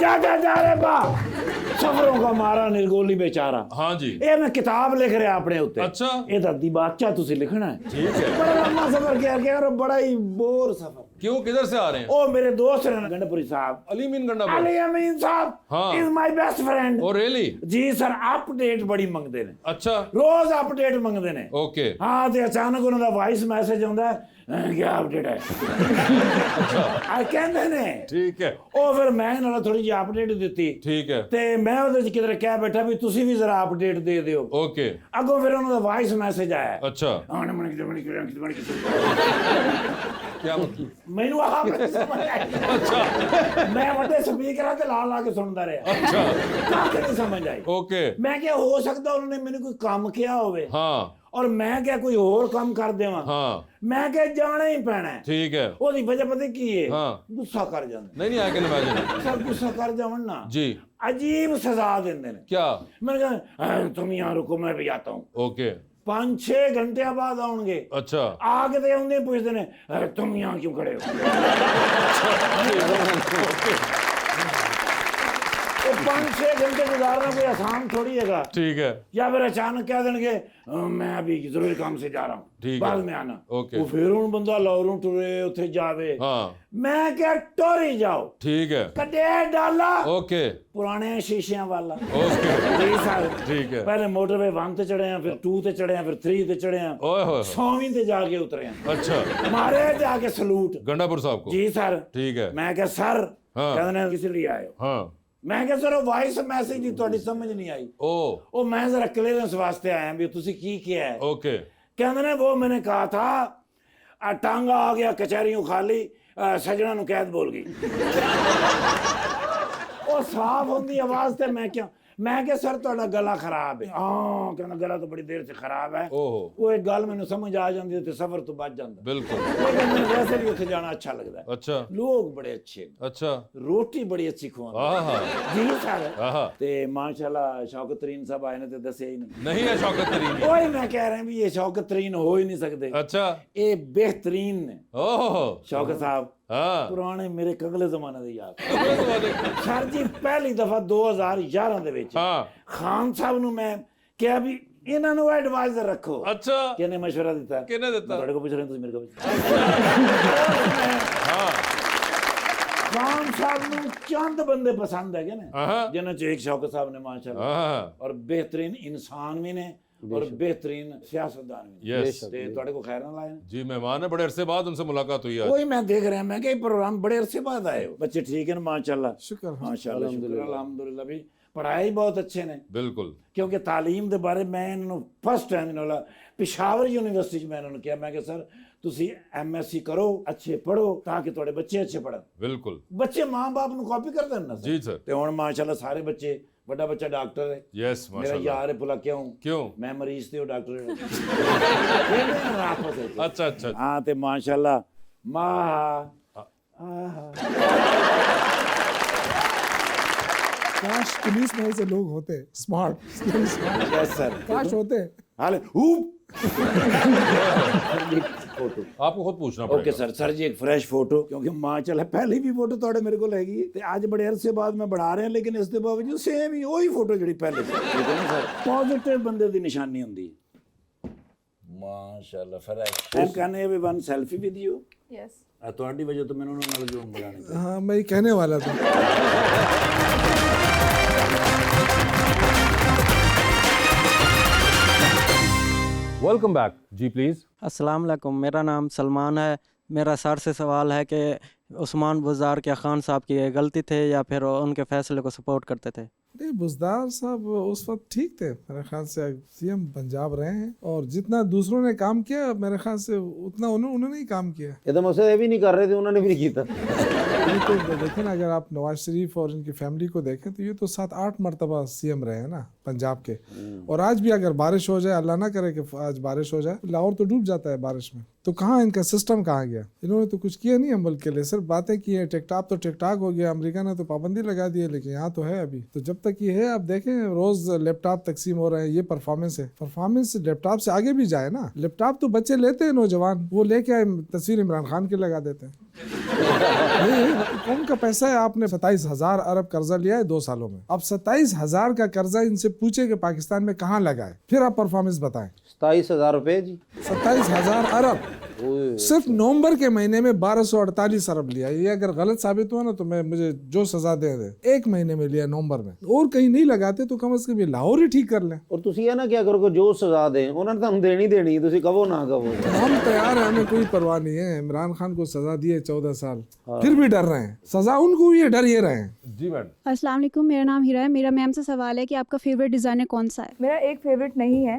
जा जा जा रे बा सफरों का मारा निर्गोली बेचारा। हाँ जी। ਇਹ ਮੈਂ ਕਿਤਾਬ ਲਿਖ ਰਿਹਾ ਆਪਣੇ ਉੱਤੇ। अच्छा ਇਹਦਾ ਦਿਬਾਚਾ ਤੁਸੀਂ ਲਿਖਣਾ ਹੈ। ठीक है। ਬੜਾ ਲੰਮਾ ਸਫ਼ਰ ਕਿਹਾ ਗਿਆ ਔਰ ਬੜਾ ਹੀ ਬੋਰ ਸਫ਼ਰ। क्यों, किधर से आ रहे हैं? ਉਹ ਮੇਰੇ ਦੋਸਤ ਨੇ ਗੰਡਪੁਰੀ ਸਾਹਿਬ, अली मीन गंडा ਅਲੀ ਅਮੀਨ ਸਾਹਿਬ हाँ। Is my best friend. Oh really? ਜੀ ਸਰ ਅਪਡੇਟ ਬੜੀ ਮੰਗਦੇ ਨੇ, अच्छा ਰੋਜ਼ ਅਪਡੇਟ ਮੰਗਦੇ ਨੇ। ओके। ਹਾਂ ਤੇ ਅਚਾਨਕ ਉਹਨਾਂ ਦਾ ਵਾਇਸ ਮੈਸੇਜ ਆਉਂਦਾ ਹੈ, ਕੀ ਅਪਡੇਟ ਹੈ? ਆ ਕਹਿੰਦੇ ਨੇ। ठीक है ਉਹ ਫਿਰ ਮੈਂ ਇਹਨਾਂ ਨੂੰ ਥੋੜੀ ਜਿਹੀ ਅਪਡੇਟ ਦਿੱਤੀ ठीक है ਤੇ ਮੈਂ ਉਹਦੇ ਚ ਕਿਧਰੇ ਕਹਿ ਬੈਠਾ ਵੀ ਤੁਸੀਂ ਵੀ ਜ਼ਰਾ ਅਪਡੇਟ ਦੇ ਦਿਓ। ओके ਅੱਗੋਂ ਫਿਰ ਉਹਨਾਂ ਦਾ ਵਾਇਸ ਮੈਸੇਜ ਆਇਆ, अच्छा क्या मतलब? ਮੈਨੂੰ ਆਪ ਨਹੀਂ ਸਮਝ ਆਈ। ਮੈਂ ਵੱਡੇ ਸਪੀਕਰਾਂ ਤੇ ਲਾ ਕੇ ਸੁਣਦਾ ਰਿਹਾ, अच्छा ਕੱਖ ਨਹੀਂ ਸਮਝ ਆਈ। ओके ਮੈਂ ਕਿਹਾ ਹੋ ਸਕਦਾ ਉਹਨਾਂ ਨੇ ਮੈਨੂੰ ਕੋਈ ਕੰਮ ਕਿਹਾ ਹੋਵੇ हाँ ਔਰ ਮੈਂ ਕਿਹਾ ਕੋਈ ਹੋਰ ਕੰਮ ਕਰ ਦੇਵਾਂ। हाँ ਮੈਂ ਕਿਹਾ ਜਾਣਾ ਹੀ ਪੈਣਾ ਹੈ। ठीक है। ਉਹਦੀ ਵਜ੍ਹਾ ਪਤਾ ਕੀ ਹੈ? ਹਾਂ। ਗੁੱਸਾ ਕਰ ਜਾਂਦੇ नहीं नहीं आई कैन इमेजिन। ਸਰ, ਗੁੱਸਾ ਕਰ ਜਾਵਣ ਨਾ जी ਅਜੀਬ ਸਜ਼ਾ ਦਿੰਦੇ ਨੇ। क्या? ਮੈਂ ਕਿਹਾ ਤੁਮ यहाँ रुको मैं भी आता हूँ। ओके 5-6 घंटे बाद ਆਉਣਗੇ। अच्छा ਆ ਕੇ ਤੇ ਆਉਂਦੇ ਪੁੱਛਦੇ ਨੇ ਤੁਮ यहाँ क्यों खड़े हो? वो 5-6 घंटे गुजारना कोई आसान थोड़ी है। ठीक है या फिर अचानक कह देंगे मैं अभी जरूरी काम से जा रहा ठीक हूँ, है। बाद में आना। ओके। वो फिर ਹੁਣ ਬੰਦਾ ਲਾਹੌਰੋਂ ਟੁਰੇ ਉੱਥੇ ਜਾਵੇ। हाँ ਮੈਂ ਕਿਹਾ ਟੁਰ ਹੀ ਜਾਓ, ठीक है ਕੱਢੇ ਡਾਲਾ ओके ਪੁਰਾਣੇ ਸ਼ੀਸ਼ਿਆਂ ਵਾਲਾ। ओके ਜੀ ਸਰ, ठीक है। ਪਹਿਲੇ ਮੋਟਰਵੇ 1 ਤੇ ਚੜੇ ਆ, ਫਿਰ 2 ਤੇ ਚੜੇ ਆ, ਫਿਰ 3 ਤੇ ਚੜੇ ਆ, ओए होए 100ਵੀਂ ਤੇ ਜਾ ਕੇ ਉਤਰੇ ਆ। अच्छा ਮਾਰੇ ਜਾ ਕੇ ਸਲੂਟ। गंडापुर साहब को। ਜੀ ਸਰ। ठीक है ਮੈਂ ਕਿਹਾ ਸਰ, ਹਾਂ। ਕਹਿੰਦੇ ਨੇ ਕਿਸ ਲਈ ਆਏ ਹੋ? हाँ ਮੈਂ ਕਿਹਾ ਸਰ ਉਹ ਵਾਇਸ ਮੈਸੇਜ ਦੀ ਤੁਹਾਡੀ ਸਮਝ ਨਹੀਂ ਆਈ। ओ ਉਹ ਮੈਂ ਜ਼ਰਾ ਕਲੀਅਰੈਂਸ ਵਾਸਤੇ ਆਇਆ ਵੀ ਤੁਸੀਂ ਕੀ ਕਿਹਾ ਹੈ। ओके कहते ने वो मैंने कहा था टांगा आ गया कचहरियों खाली, सजना नु कैद बोल गई। वो साफ होंगी आवाज ते मैं क्या सर ਤੁਹਾਡਾ ਗਲਾ ਖਰਾਬ ਹੈ। ਹਾਂ ਕਹਿੰਦਾ ਗਲਾ ਤਾਂ ਬੜੀ ਦੇਰ ਸੇ ਖਰਾਬ ਹੈ। ओहो ਉਹ ਇੱਕ ਗੱਲ ਮੈਨੂੰ ਸਮਝ ਆ ਜਾਂਦੀ ਹੈ ਤੇ ਸਫ਼ਰ ਤੋਂ ਬਚ ਜਾਂਦਾ। बिल्कुल ਲੇਕਿਨ ਮੈਨੂੰ ਵੈਸੇ ਵੀ ਉੱਥੇ ਜਾਣਾ ਅੱਛਾ ਲੱਗਦਾ ਹੈ। अच्छा ਲੋਕ ਬੜੇ ਅੱਛੇ, अच्छा ਰੋਟੀ ਬੜੀ ਅੱਛੀ ਖਵਾਉਂਦੇ। आहा ਜੀ ਸਰ। आहा ਤੇ ਮਾਸ਼ਾਅੱਲਾ ਸ਼ੌਕਤ ਤਰੀਨ ਸਾਹਿਬ ਆਏ ਨੇ ਤੇ ਦੱਸਿਆ ਹੀ ਨਹੀਂ। नहीं है शौकत तरीन। ਉਹੀ ਮੈਂ ਕਹਿ ਰਿਹਾ ਵੀ ਇਹ ਸ਼ੌਕਤ ਤਰੀਨ ਹੋ ਹੀ ਨਹੀਂ ਸਕਦੇ। अच्छा ਇਹ ਬਿਹਤਰੀਨ ਨੇ ओहो ਸ਼ੌਕਤ ਸਾਹਿਬ। हाँ ਪੁਰਾਣੇ ਮੇਰੇ ਕਗਲੇ ਜ਼ਮਾਨੇ ਦੇ ਯਾਰ। अगले तो वादे- ਸਰ ਜੀ ਪਹਿਲੀ ਦਫਾ 2011 ਦੇ ਵਿੱਚ हाँ ਖਾਨ ਸਾਹਿਬ ਨੂੰ ਮੈਂ ਕਿਹਾ ਵੀ ਇਹਨਾਂ ਨੂੰ ਐਡਵਾਈਜ਼ਰ ਰੱਖੋ। अच्छा ਕਿਹਨੇ ਮਸ਼ਵਰਾ ਦਿੱਤਾ? किने ਮੈਂ देता? ਤੁਹਾਡੇ ਕੋਲ ਪੁੱਛ ਰਿਹਾ, ਤੁਸੀਂ ਮੇਰੇ ਕੋਲ ਪੁੱਛ। हाँ ਖਾਨ ਸਾਹਿਬ ਨੂੰ ਚੰਦ ਬੰਦੇ ਪਸੰਦ ਹੈਗੇ ਨੇ, हाँ ਜਿਨ੍ਹਾਂ ਚ ਇੱਕ ਸ਼ੌਕਤ ਸਾਹਿਬ ਨੇ ਮਾਸ਼ਾਅੱਲਾ, हाँ ਔਰ ਬਿਹਤਰੀਨ ਇਨਸਾਨ ਵੀ ਨੇ और बेहतरीन सियासतदान भी ने। यस ਤੇ ਤੁਹਾਡੇ ਕੋਲ ਖੈਰ ਨਾਲ ਆਏ ਨੇ। जी मेहमान है, बड़े अरसे बाद उनसे मुलाकात हुई आज। वही मैं देख रहा मैं कि प्रोग्राम बड़े अरसे बाद आए हो। बच्चे ठीक है ना? माशाल्लाह शुक्र माशाल्लाह शुक्र अल्हम्दुलिल्लाह भी पढ़ाई बहुत अच्छे ने। बिल्कुल क्योंकि तालीम के बारे मैं इन्होंने फर्स्ट टाइम इन्होंने पिशावर यूनिवर्सिटी मैं इन्होंने किया, मैं कि सर ਤੁਸੀਂ MSc ਕਰੋ, ਅੱਛੇ ਪੜੋ ਤਾਂ ਕਿ ਤੁਹਾਡੇ ਬੱਚੇ ਅੱਛੇ ਪੜਨ। बिल्कुल ਬੱਚੇ ਮਾਂ-ਬਾਪ ਨੂੰ ਕਾਪੀ ਕਰਦੇ ਨੇ ਨਾ जी सर। ਤੇ ਹੁਣ ਮਾਸ਼ਾਅੱਲਾ ਸਾਰੇ ਬੱਚੇ, ਵੱਡਾ ਬੱਚਾ ਡਾਕਟਰ ਹੈ, यस मेरा माशाल्लाह। यार है भला क्यों क्यों? मैं मरीज थे वो डॉक्टर है आपस में। अच्छा अच्छा। हाँ ते माशाल्लाह काश पुलिस में ऐसे लोग होते स्मार्ट यस सर काश होते। हाल फोटो आपको खुद पूछना ओके पड़ेगा। सर जी एक फ्रेश फोटो क्योंकि माशाल्लाह पहले भी फोटो थोड़े मेरे को लगी ते आज बड़े अरसे बाद मैं बढ़ा रहे हैं लेकिन इस दे बावजूद सेम ही वही फोटो जड़ी पहले सी। ठीक है ना सर, पॉजिटिव बंदे दी निशानी हुंदी है। माशाल्लाह fresh. And can everyone selfie with you? Yes. ਤੁਹਾਡੀ ਵਜ੍ਹਾ ਤੋਂ ਮੈਨੂੰ ਉਹਨਾਂ ਨਾਲ ਜੋਨ ਬੁਲਾਣੇ। हाँ मैं ये कहने वाला था। वेलकम बैक जी प्लीज। अस्सलाम वालेकुम, मेरा नाम सलमान है। मेरा सर से सवाल है कि उस्मान बुज़दार क्या खान साहब की ये गलती थे या फिर उनके फैसले को सपोर्ट करते थे? नहीं, बुज़दार साहब उस वक्त ठीक थे, मेरे ख्याल से CM पंजाब रहे हैं और जितना दूसरों ने काम किया मेरे ख्याल से उतना उन्होंने ही काम किया। ये तो मुझसे ये भी नहीं कर रहे थे, उन्होंने भी नहीं किया था। ये तो देखें ना, अगर आप नवाज शरीफ और इनकी फैमिली को देखें तो ये तो 7-8 मरतबा CM रहे हैं ना पंजाब के। और आज भी अगर बारिश हो जाए, अल्लाह ना करे कि आज बारिश हो जाए, लाहौर तो डूब जाता है बारिश में, तो कहाँ इनका सिस्टम कहाँ गया? इन्होंने तो कुछ किया नहीं है मुल्क के लिए, सिर्फ बातें की है। टिकटॉक तो टिकटॉक हो गया, अमेरिका ने तो पाबंदी लगा दी है, लेकिन यहाँ तो है अभी। तो जब तक ये है, आप देखें रोज लैपटॉप तकसीम हो रहे हैं, ये परफॉर्मेंस है। परफॉर्मेंस लैपटॉप से आगे भी जाए ना, लैपटॉप तो बच्चे लेते हैं नौजवान, वो लेके आए तस्वीर इमरान खान की लगा देते हैं। कौन का पैसा है? आपने 27,000 अरब कर्जा लिया है 2 सालों में। अब 27,000 का कर्जा इनसे पूछे कि पाकिस्तान में कहाँ लगाए, फिर आप परफॉर्मेंस बताएं। 27,000 रुपए जी, 27,000 अरब सिर्फ नवंबर के महीने में 1248 अरब लिया। ये अगर गलत साबित हुआ ना तो मुझे जो सजा दे दे। 1 महीने में लिया नवंबर में, और कहीं नहीं लगाते तो कम से कम ये लाहौर ही ठीक कर लें। और तुसी ये ना क्या करो जो सजा दें, उन्होंने तो हम देनी देनी, तुसी कहो ना कहो। हम तैयार हैं, हमें कोई परवाह नहीं है। इमरान खान को सजा दी है 14 साल, फिर भी डर रहे हैं। सजा उनको हुई है, डर ये रहे हैं। जी मैडम। अस्सलाम वालेकुम, मेरा नाम हीरा है। मेरा मैम से सवाल है कि आपका फेवरेट डिज़ाइनर कौन सा है? मेरा एक फेवरेट नहीं है,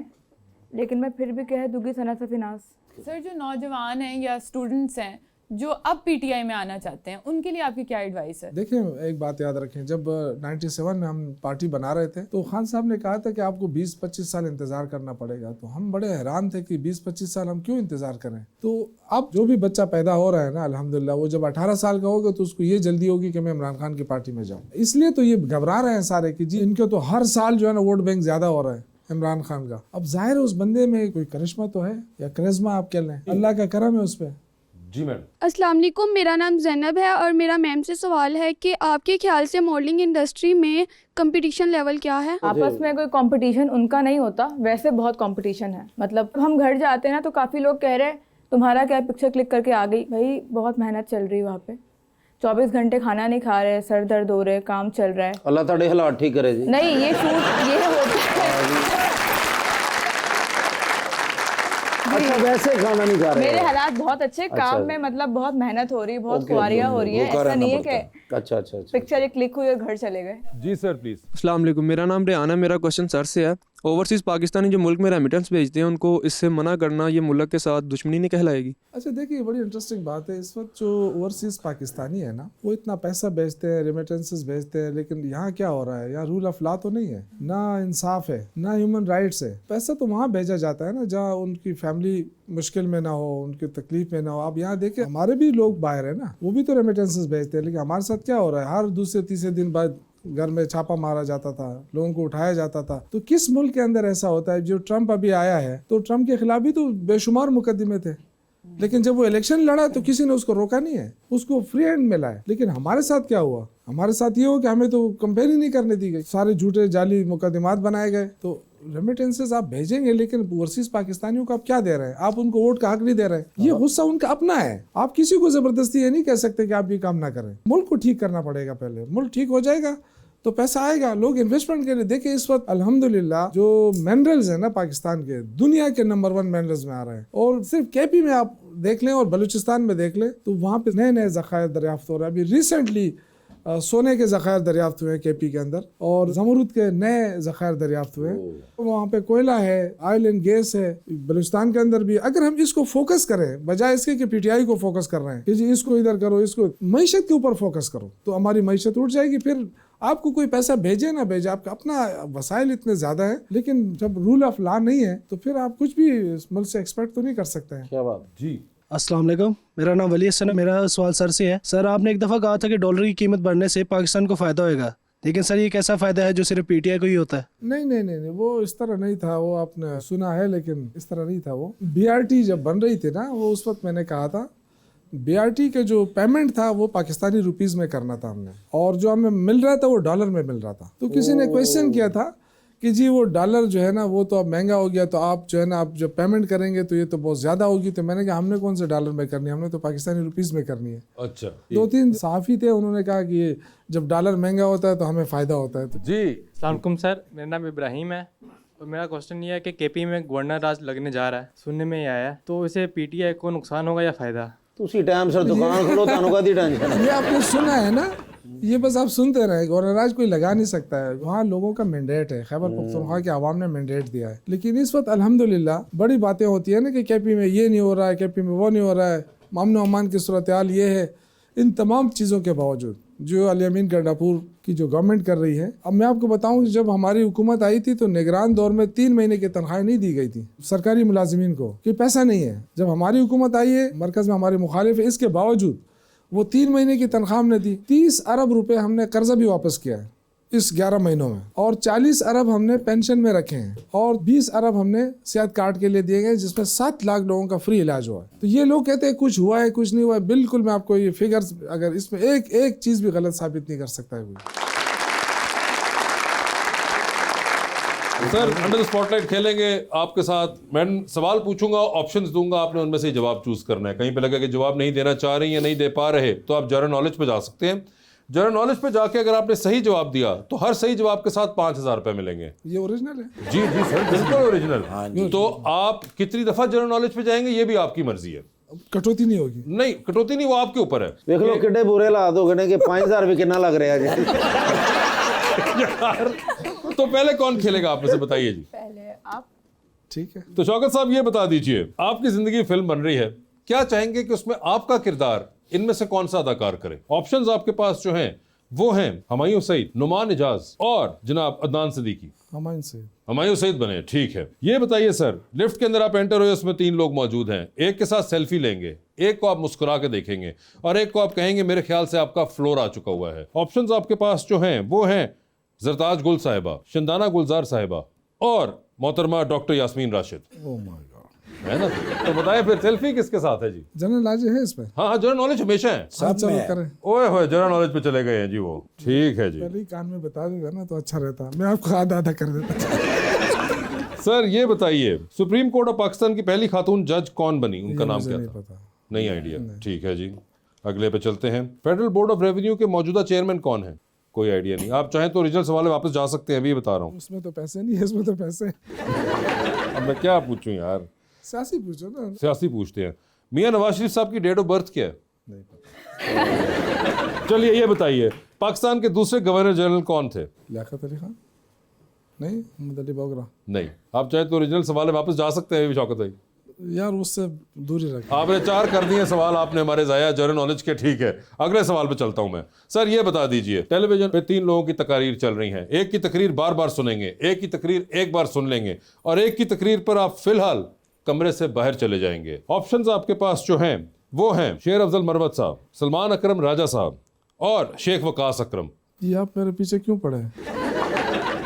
लेकिन मैं फिर भी कह दूंगी सनत फिनास। सर जो नौजवान हैं या स्टूडेंट्स हैं जो अब पीटीआई में आना चाहते हैं, उनके लिए आपकी क्या एडवाइस है? देखें, एक बात याद रखें, जब 97 में हम पार्टी बना रहे थे तो खान साहब ने कहा था कि आपको 20-25 साल इंतजार करना पड़ेगा। तो हम बड़े हैरान थे कि 20-25 साल हम क्यों इंतजार करें। तो अब जो भी बच्चा पैदा हो रहा है ना, अल्हम्दुलिल्लाह, वो जब 18 साल का होगा तो उसको ये जल्दी होगी कि मैं इमरान खान की पार्टी में जाऊँ। इसलिए तो ये घबरा रहे हैं सारे कि जी इनके तो हर साल जो है ना वोट बैंक ज्यादा हो रहा है इमरान खान का। अब जाहिर है उस बंदे में कोई करिश्मा तो है, या करिश्मा आप कह लें, अल्लाह का करम है उस पर। जी मैडम। अस्सलाम वालेकुम, मेरा नाम जैनब है और मेरा मैम से सवाल है कि आपके ख्याल से मॉडलिंग इंडस्ट्री में कंपटीशन लेवल क्या है? आपस में कोई कंपटीशन उनका नहीं होता, वैसे बहुत कंपटीशन है। मतलब हम घर जाते हैं ना तो काफ़ी लोग कह रहे हैं तुम्हारा क्या पिक्चर क्लिक करके आ गई। भाई बहुत मेहनत चल रही है वहाँ पे, 24 घंटे खाना नहीं खा रहे, सर दर्द हो रहे, काम चल रहा है। अल्लाह ताड़े हालात ठीक करे जी। नहीं, ये शूट ये होता है। अच्छा, वैसे खाना नहीं खा रहे मेरे हो? हालात बहुत अच्छे, काम में मतलब बहुत मेहनत हो रही है, बहुत खुआरियाँ हो रही है। ऐसा नहीं है कि अच्छा अच्छा अच्छा। पिक्चर एक क्लिक हुई और घर चले गए। जी सर प्लीज। अस्सलाम वालेकुम, मेरा नाम रेहाना। मेरा क्वेश्चन सर से है, ओवरसीज़ पाकिस्तानी जो मुल्क में रेमिटेंस भेजते हैं उनको इससे मना करना ये मुल्क के साथ दुश्मनी नहीं कहलाएगी? अच्छा देखिए, बड़ी इंटरेस्टिंग बात है। इस वक्त जो ओवरसीज पाकिस्तानी है ना, वो इतना पैसा भेजते हैं, रेमिटेंसेस भेजते हैं, लेकिन यहाँ क्या हो रहा है? यहाँ रूल ऑफ लॉ तो नहीं है, ना इंसाफ है, ना ह्यूमन राइट्स है। पैसा तो वहाँ भेजा जाता है ना जहाँ उनकी फैमिली मुश्किल में ना हो, उनकी तकलीफ में ना हो। आप यहाँ देखिए, हमारे भी लोग बाहर है ना, वो भी तो रेमिटेंसेस भेजते हैं, लेकिन हमारे साथ क्या हो रहा है? हर दूसरे तीसरे दिन बाद घर में छापा मारा जाता था, लोगों को उठाया जाता था। तो किस मुल्क के अंदर ऐसा होता है? जो ट्रंप अभी आया है तो ट्रंप के खिलाफ भी तो बेशुमार मुकदमे थे, लेकिन जब वो इलेक्शन लड़ा तो किसी ने उसको रोका नहीं है, उसको फ्री हैंड मिला है। लेकिन हमारे साथ क्या हुआ? हमारे साथ ये हो कि हमें तो कंपेयर ही नहीं करने दी गई, सारे झूठे जाली मुकदमात बनाए गए। तो रेमिटेंसेस आप भेजेंगे, लेकिन ओवरसीज पाकिस्तानियों को आप क्या दे रहे हैं? आप उनको वोट का हक नहीं दे रहे हैं। ये गुस्सा उनका अपना है, आप किसी को जबरदस्ती ये नहीं कह सकते कि आप ये काम ना करें। मुल्क को ठीक करना पड़ेगा पहले, मुल्क ठीक हो जाएगा तो पैसा आएगा, लोग इन्वेस्टमेंट के लिए। देखिए इस वक्त अल्हम्दुलिल्लाह जो मिनरल्स है ना पाकिस्तान के, दुनिया के नंबर 1 मिनरल्स में आ रहे हैं। और सिर्फ केपी में आप देख लें और बलूचिस्तान में देख लें तो वहाँ पे नए नए ज़खायर दरियाफ्त हो रहे हैं। अभी रिसेंटली सोने के ज़खायर दरियाफ्त हुए हैं केपी के अंदर, और ज़मरूद के नए ज़खायर दरियाफ्त हुए हैं। वहाँ पे कोयला है, ऑयल एंड गैस है, बलूचिस्तान के अंदर भी। अगर हम इसको फोकस करें, बजाय इसके कि पीटीआई को फोकस कर रहे हैं कि जी इसको इधर करो, इसको मईशत के ऊपर फोकस करो, तो हमारी मईशत उठ जाएगी। फिर आपको कोई पैसा भेजे ना भेजे, आपका अपना वसाइल इतने ज़्यादा है, लेकिन जब रूल ऑफ लॉ नहीं है तो फिर आप कुछ भी इस मुल्क से एक्सपेक्ट तो नहीं कर सकते हैं। क्या बात जी। अस्सलाम वालेकुम, मेरा नाम वली हसन है। मेरा सवाल सर से है। सर, आपने एक दफ़ा कहा था कि डॉलर की कीमत बढ़ने से पाकिस्तान को फ़ायदा होएगा, लेकिन सर ये कैसा फ़ायदा है जो सिर्फ पीटीआई को ही होता है? नहीं नहीं नहीं नहीं, वो इस तरह नहीं था। वो आपने सुना है, लेकिन इस तरह नहीं था। वो बीआरटी जब बन रही थी ना, वो उस वक्त मैंने कहा था बीआरटी के जो पेमेंट था वो पाकिस्तानी रुपीस में करना था हमने, और जो हमें मिल रहा था वो डॉलर में मिल रहा था। तो किसी ने क्वेश्चन किया था कि जी वो डॉलर जो है ना वो तो अब महंगा हो गया, तो आप जो है ना आप जब पेमेंट करेंगे तो ये तो बहुत ज़्यादा होगी। तो मैंने कहा हमने कौन से डॉलर में करनी है, हमने तो पाकिस्तानी रुपीस में करनी है। अच्छा। 2-3 सहाफ़ी थे, उन्होंने कहा कि ये जब डॉलर महंगा होता है तो हमें फ़ायदा होता है। तो जी। अस्सलाम वालेकुम सर, मेरा नाम इब्राहिम है और मेरा क्वेश्चन ये है कि केपी में गवर्नर राज लगने जा रहा है, सुनने में ही आया है, तो इसे पीटीआई को नुकसान होगा या फ़ायदा? तो उसी टाइम सर दुकान खोलो, तानों का दी टेंशन। ये आपने सुना है ना, ये बस आप सुनते रहे। गवर्नर राज कोई लगा नहीं सकता है, वहाँ लोगों का मैंडेट है, खैबर पख्तूनख्वा के आवाम ने मैंडेट दिया है। लेकिन इस वक्त अल्हम्दुलिल्लाह बड़ी बातें होती है ना कि केपी में ये नहीं हो रहा है, केपी में वो नहीं हो रहा है, अमन अमान की सूरत हाल ये है। इन तमाम चीज़ों के बावजूद जो अली अमीन गंडापुर की जो गवर्नमेंट कर रही है, अब मैं आपको बताऊं कि जब हमारी हुकूमत आई थी तो निगरान दौर में 3 महीने की तनख्वाह नहीं दी गई थी सरकारी मुलाजिमीन को, कि पैसा नहीं है। जब हमारी हुकूमत आई है, मरकज़ में हमारे मुखालिफ है, इसके बावजूद वो 3 महीने की तनख्वाह हमने दी। 30 अरब रुपए हमने कर्जा भी वापस किया है इस 11 महीनों में, और 40 अरब हमने पेंशन में रखे हैं, और 20 अरब हमने सेहत कार्ड के लिए दिए गए, जिसमें 7 लाख लोगों का फ्री इलाज हुआ है। तो ये लोग कहते हैं कुछ हुआ है कुछ नहीं हुआ है, बिल्कुल मैं आपको ये फिगर्स, अगर इसमें एक चीज़ भी गलत साबित नहीं कर सकता है कोई। सर, अंडर द स्पॉटलाइट खेलेंगे आपके साथ। मैं सवाल पूछूंगा, ऑप्शंस दूंगा, आपने उनमें से जवाब चूज करना है। कहीं पे लगे कि जवाब नहीं देना चाह रही या नहीं दे पा रहे, तो आप जनरल नॉलेज पे जा सकते हैं। जनरल नॉलेज पे जाके अगर आपने सही जवाब दिया तो हर सही जवाब के साथ 5,000 रुपए मिलेंगे। ये ओरिजिनल है? जी जी सर, बिल्कुल ओरिजिनल। तो आप कितनी दफा जनरल नॉलेज पे जाएंगे ये भी आपकी मर्जी है, कटौती नहीं होगी। नहीं, कटौती नहीं, वो आपके ऊपर है। देख लो कितने बुरे ला दो गने के 5,000 भी कितना लग रहा है यार, तो पहले कौन खेलेगा आप में से बताइए जी। पहले आप। ठीक है। तो शौकत साहब ये बता दीजिए, आपकी जिंदगी फिल्म बन रही है, क्या चाहेंगे कि उसमें आपका किरदार इनमें से कौन सा अदाकार करे? ऑप्शंस आपके पास जो हैं वो हैं हुमायूं सईद, नुमान इजाज और जनाब अदनान सिद्दीकी। हुमायूं सईद बने, ठीक है। ये बताइए सर, लिफ्ट के अंदर आप एंटर हुए, उसमें 3 लोग मौजूद हैं, एक के साथ सेल्फी लेंगे, एक को आप मुस्कुरा के देखेंगे और एक को आप कहेंगे मेरे ख्याल से आपका फ्लोर आ चुका हुआ है। ऑप्शंस आपके पास जो हैं वो हैं जरताज गुल साहिबा, शिंदाना गुलजार साहिबा और मोहतरमा doctor Yasmeen Rashid. Oh my God, है ना? तो बताएं फिर सेल्फी किसके साथ है जी? जनरल नॉलेज है इसमें? हाँ हाँ, जनरल नॉलेज हमेशा है। चलो करें। ओए होए, जनरल नॉलेज पे चले गए हैं जी वो। ठीक है जी। पहले ही कान में बता देगा ना तो अच्छा रहता, मैं आपको आधा आधा कर देता। सर ये बताइए, सुप्रीम कोर्ट ऑफ पाकिस्तान की पहली खातून जज कौन बनी, उनका नाम क्या नहीं था? पता। नहीं आइडिया। ठीक है जी, अगले पे चलते हैं। फेडरल बोर्ड ऑफ रेवेन्यू के मौजूदा चेयरमैन कौन है? कोई आइडिया नहीं। आप चाहें तो ओरिजिनल सवाल वापस जा सकते हैं, अभी बता रहा हूँ। उसमें तो पैसे नहीं है, इसमें तो पैसे। अब मैं क्या पूछूं यार, सियासी पूछो ना। सियासी पूछते हैं। मियां नवाज शरीफ साहब की डेट ऑफ बर्थ क्या है? नहीं पता। चलिए ये बताइए, पाकिस्तान के दूसरे गवर्नर जनरल कौन थे? लियाकत अली खान? नहीं, मोहम्मद अली बोगरा? नहीं। आप चाहे तो ओरिजिनल सवाल वापस जा सकते हैं शौकत भाई। यार उससे दूरी रख। आपने 4 कर दिए सवाल, आपने हमारे जाया जनरल नॉलेज के। ठीक है, अगले सवाल पे चलता हूं मैं। सर ये बता दीजिए, टेलीविजन पे 3 लोगों की तकरीर चल रही हैं, एक की तकरीर बार बार सुनेंगे, एक की तकरीर एक बार सुन लेंगे और एक की तकरीर पर आप फिलहाल कमरे से बाहर चले जाएंगे। ऑप्शंस आपके पास जो हैं वो हैं शेर अफजल मरवत साहब, सलमान अकरम राजा साहब और शेख वकास अकरम। ये आप मेरे पीछे क्यों पड़े हैं?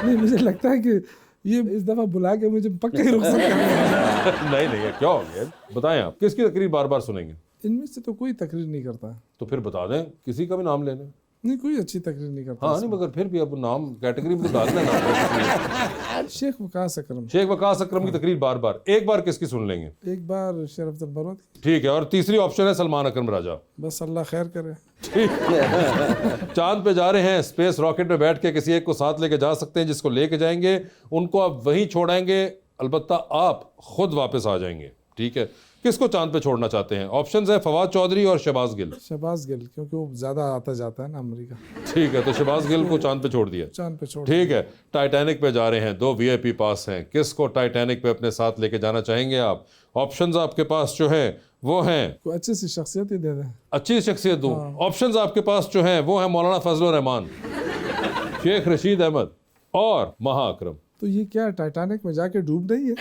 नहीं, मुझे लगता है कि ये इस दफा बुला के मुझे पक्का ही रोक सकते हैं। नहीं नहीं, क्या हो गया? बताएं आप किसकी तकरीर बार बार सुनेंगे? इनमें से तो कोई तकरीर नहीं करता। तो फिर बता दें, किसी का भी नाम ले लें। नहीं, कोई अच्छी तकरीर नहीं करता। हाँ नहीं, मगर फिर भी अब नाम कैटेगरी में तो डालना ना। शेख वकास अकरम। शेख वकास अकरम की तकरीर बार बार, एक बार किसकी सुन लेंगे? एक बार शेर अफजल मरवत की। ठीक है, और तीसरी ऑप्शन है सलमान अकरम राजा। बस अल्लाह खैर करे। ठीक। चांद पे जा रहे हैं, स्पेस रॉकेट में बैठ के किसी एक को साथ लेके जा सकते हैं, जिसको लेके जाएंगे उनको आप वहीं छोड़ेंगे, अलबत्ता आप खुद वापस आ जाएंगे। ठीक है, किसको चांद पे छोड़ना चाहते हैं? ऑप्शंस है फवाद चौधरी और शहबाज गिल। शहबाज गिल, क्योंकि वो ज़्यादा आता जाता है ना अमेरिका। ठीक है, तो शहबाज गिल को चांद पे छोड़ दिया। चांद पे छोड़। ठीक है, टाइटैनिक पे जा रहे हैं, 2 VIP पास हैं, किसको टाइटैनिक पे अपने साथ लेके जाना चाहेंगे आप? ऑप्शंस आपके पास जो है वो हैं, कोई अच्छी सी शख्सियत ही दे दें। अच्छी शख्सियत दूं? ऑप्शंस आपके पास जो हैं वो है मौलाना फजलुर रहमान, शेख रशीद अहमद और महा अकरम। तो ये क्या टाइटैनिक में जाके डूब नहीं है?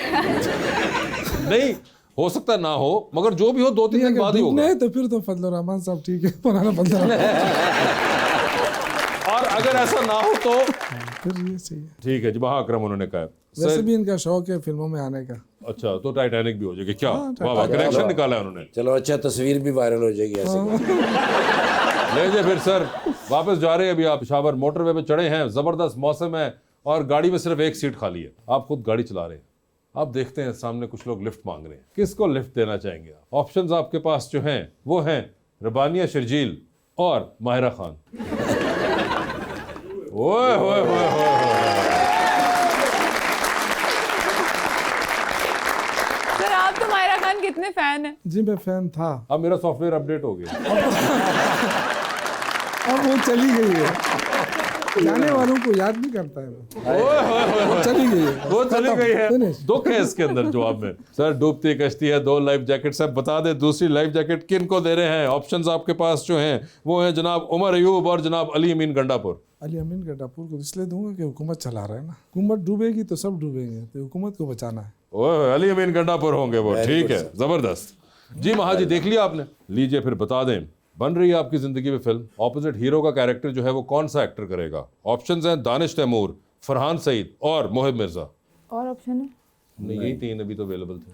नहीं, हो सकता ना हो, मगर जो भी हो 2-3 दिन बाद ही होगा। नहीं तो फिर तो फजलुर रहमान साहब ठीक है, पुराना फजलुर। और अगर ऐसा ना हो तो फिर ये सही है। ठीक है जी, महा अकरम उन्होंने कहा। वैसे भी इनका शौक है फिल्मों में आने का। अच्छा, तो टाइटैनिक भी हो जाएगी क्या? वाह वाह, कनेक्शन निकाला है उन्होंने। चलो अच्छा, तस्वीर भी वायरल हो जाएगी ऐसे। ले जाए फिर सर, वापस जा रहे हैं। अभी आप पेशावर मोटरवे पे चढ़े हैं, जबरदस्त मौसम है और गाड़ी में सिर्फ एक सीट खाली है। आप खुद गाड़ी चला रहे हैं, आप देखते हैं सामने कुछ लोग लिफ्ट मांग रहे हैं, किसको लिफ्ट देना चाहेंगे आप? ऑप्शंस आपके पास जो हैं वो हैं रबानिया शर्जील और माहिरा खान। ओए होए होए होए। सर आप तो माहिरा खान कितने फैन हैं? जी मैं फैन था। अब मेरा सॉफ्टवेयर अपडेट हो गया। अब वो चली गई है, जाने वालों को याद नहीं करता है वो चली गई है। वो चली गई है, Finish। दुख है इसके अंदर जवाब में। सर डूबती कश्ती है, 2 लाइफ जैकेट्स है, बता दे दूसरी लाइफ जैकेट किन को दे रहे हैं? ऑप्शंस आपके पास जो हैं वो हैं जनाब उमर अयूब और जनाब अली अमीन गंडापुर। अली अमीन गंडापुर को इसलिए दूंगा कि हुकूमत चला रहा है ना, हुकूमत डूबेगी तो सब डूबेंगे, तो हुकूमत को बचाना है। ओह, अली अमीन गंडापुर होंगे वो। ठीक है, जबरदस्त जी। महा जी देख लिया आपने? लीजिए फिर बता दें, बन रही है आपकी जिंदगी में फिल्म, ऑपोजिट हीरो का कैरेक्टर जो है वो कौन सा एक्टर करेगा? ऑप्शंस हैं दानिश तैमूर, फरहान सईद और मोहिब मिर्जा। और ऑप्शन है? नहीं, यही 3 अभी तो अवेलेबल थे।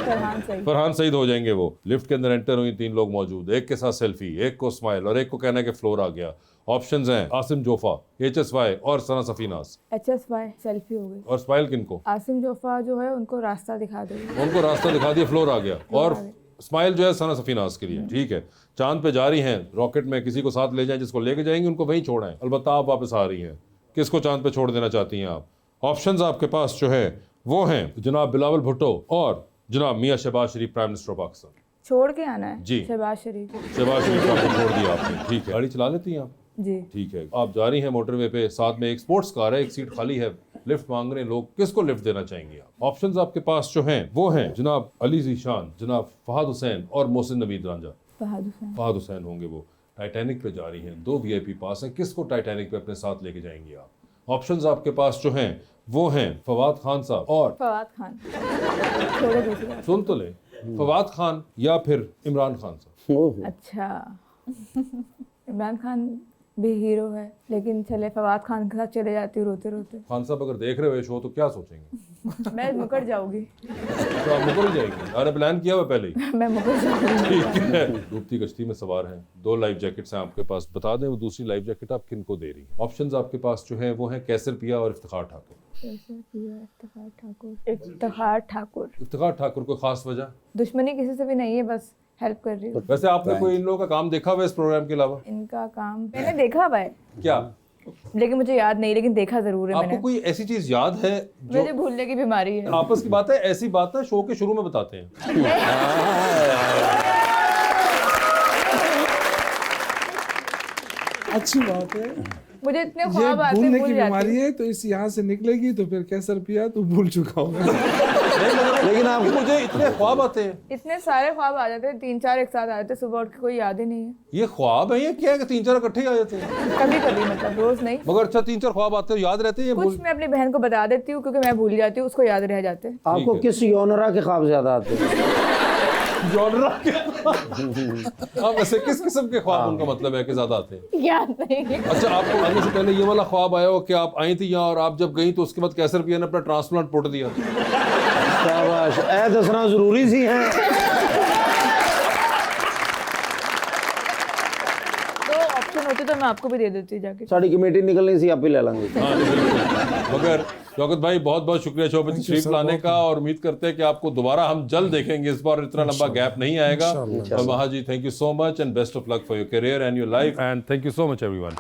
फरहान फरहान सईद हो जाएंगे वो। लिफ्ट के अंदर एंटर हुई 3 लोग मौजूद, एक के साथ सेल्फी, एक को स्माइल और एक को कहना है कि फ्लोर आ गया। ऑप्शंस हैं आसिम जोफा, HSY और सना सफीनास। HSY सेल्फी हो गई। और स्माइल किनको? आसिम जोफा जो है उनको रास्ता दिखा देगी। उनको रास्ता दिखा दिया, फ्लोर आ गया। और स्माइल जो है सना सफीनास के लिए। ठीक है, चांद पे जा रही हैं, रॉकेट में किसी को साथ ले जाएं, जिसको लेके जाएंगे उनको वहीं छोड़ाएं। अलबत्ता आप वापस आ रही हैं, किसको चांद पे छोड़ देना चाहती हैं आप? ऑप्शंस आपके पास जो है वो हैं जनाब बिलावल भुट्टो और जनाब मियां शहबाज शरीफ, प्राइम मिनिस्टर ऑफ पाकिस्तान। छोड़ के आना है जी। शहबाज शरीफ को। शहबाज शरीफ को छोड़ दिया आपने। ठीक है, गाड़ी चला लेती हैं आप? जी ठीक है, आप जा रही हैं मोटरवे पे, साथ में एक स्पोर्ट्स कार है, एक सीट खाली है, लिफ्ट मांग रहे हैं लोग, किसको लिफ्ट देना चाहेंगे आप? ऑप्शंस आपके पास जो हैं वो हैं जनाब अली जीशान, जनाब फहद हुसैन और मोहसिन नवीद रांझा। फहद हुसैन होंगे वो। टाइटैनिक पे जा रही हैं, 2 VIP पास हैं, किसको टाइटैनिक पे अपने साथ लेके जाएंगी आप? ऑप्शंस आपके पास जो हैं वो हैं फवाद खान साहब और फवाद खान। छोड़ो दूसरी। सुन तो ले, फवाद खान या फिर इमरान खान साहब। अच्छा इमरान खान भी हीरो है, लेकिन चले फवाद खान के साथ चले जाती हूँ रोते रोते। खान साहब अगर देख रहे हो ये शो तो क्या सोचेंगे? मैं मुकर जाऊंगी। तो आप मुकर जाएंगे? अरे प्लान किया हुआ पहले ही। मैं मुकर जाऊंगी। ठीक है, डूबती कश्ती में सवार हैं, 2 लाइफ जैकेट्स हैं आपके पास, बता दें वो दूसरी लाइफ जैकेट आप किन को दे रही हैं? ऑप्शंस आपके पास जो है वो है कैसर पिया और इफ्तिखार ठाकुर। इफ्तिखार ठाकुर। इफ्तिखार ठाकुर। इफ्तिखार ठाकुर कोई खास वजह? दुश्मनी किसी से भी नहीं है, बस हेल्प कर रही हूँ। वैसे आपने कोई इन लोगों का काम देखा हुआ है इस प्रोग्राम के अलावा? इनका काम मैंने देखा हुआ है, क्या? लेकिन मुझे याद नहीं, लेकिन देखा जरूर है आपको मैंने। कोई ऐसी चीज याद है जो? मुझे भूलने की बीमारी है। आपस की बात है, ऐसी बात है शो के शुरू में बताते हैं। अच्छी बात है। मुझे इतने ये ख्वाब आते भूलने भूल की जाती बीमारी हूँ। है, तो इस यहाँ से निकलेगी तो फिर कैसर पिया तो भूल चुका हूँ। लेकिन आप मुझे इतने ख्वाब आते हैं। इतने सारे ख्वाब आ जाते हैं, 3-4 एक साथ आ जाते हैं, सुबह उठ के कोई याद ही नहीं है। ये ख्वाब है, ये क्या है कि 3-4 इकट्ठे आ जाते हैं? कभी कभी, मतलब रोज नहीं। मगर अच्छा 3-4 ख्वाब आते हैं, याद रहते हैं? कुछ मैं अपनी बहन को बता देती हूँ क्योंकि मैं भूल जाती हूँ, उसको याद रह जाते हैं। आपको किस यौनरा के ख्वाब ज्यादा आते हैं? जॉनरा के हाँ, वैसे किस किस्म के ख्वाब उनका मतलब है कि ज्यादा आते हैं? याद नहीं। अच्छा, आपको आने से पहले ये वाला ख्वाब आया हो कि आप आई थी यहाँ और आप जब गई तो उसके बाद कैसर पिया ने अपना ट्रांसप्लांट पुट दिया? शाबाश, ऐ दसना जरूरी सी है। तो ऑप्शन होती तो मैं आपको भी दे देती जाके। साड़ी कमेटी निकलनी सी आप ही ले लेंगे। हाँ, मगर शौकत भाई बहुत बहुत शुक्रिया शो पे तशरीफ लाने का, और उम्मीद करते हैं कि आपको दोबारा हम जल्द देखेंगे, इस बार इतना लंबा गैप नहीं आएगा। और Maha ji, thank you so much and best of luck for your career and your life, and thank you so much everyone.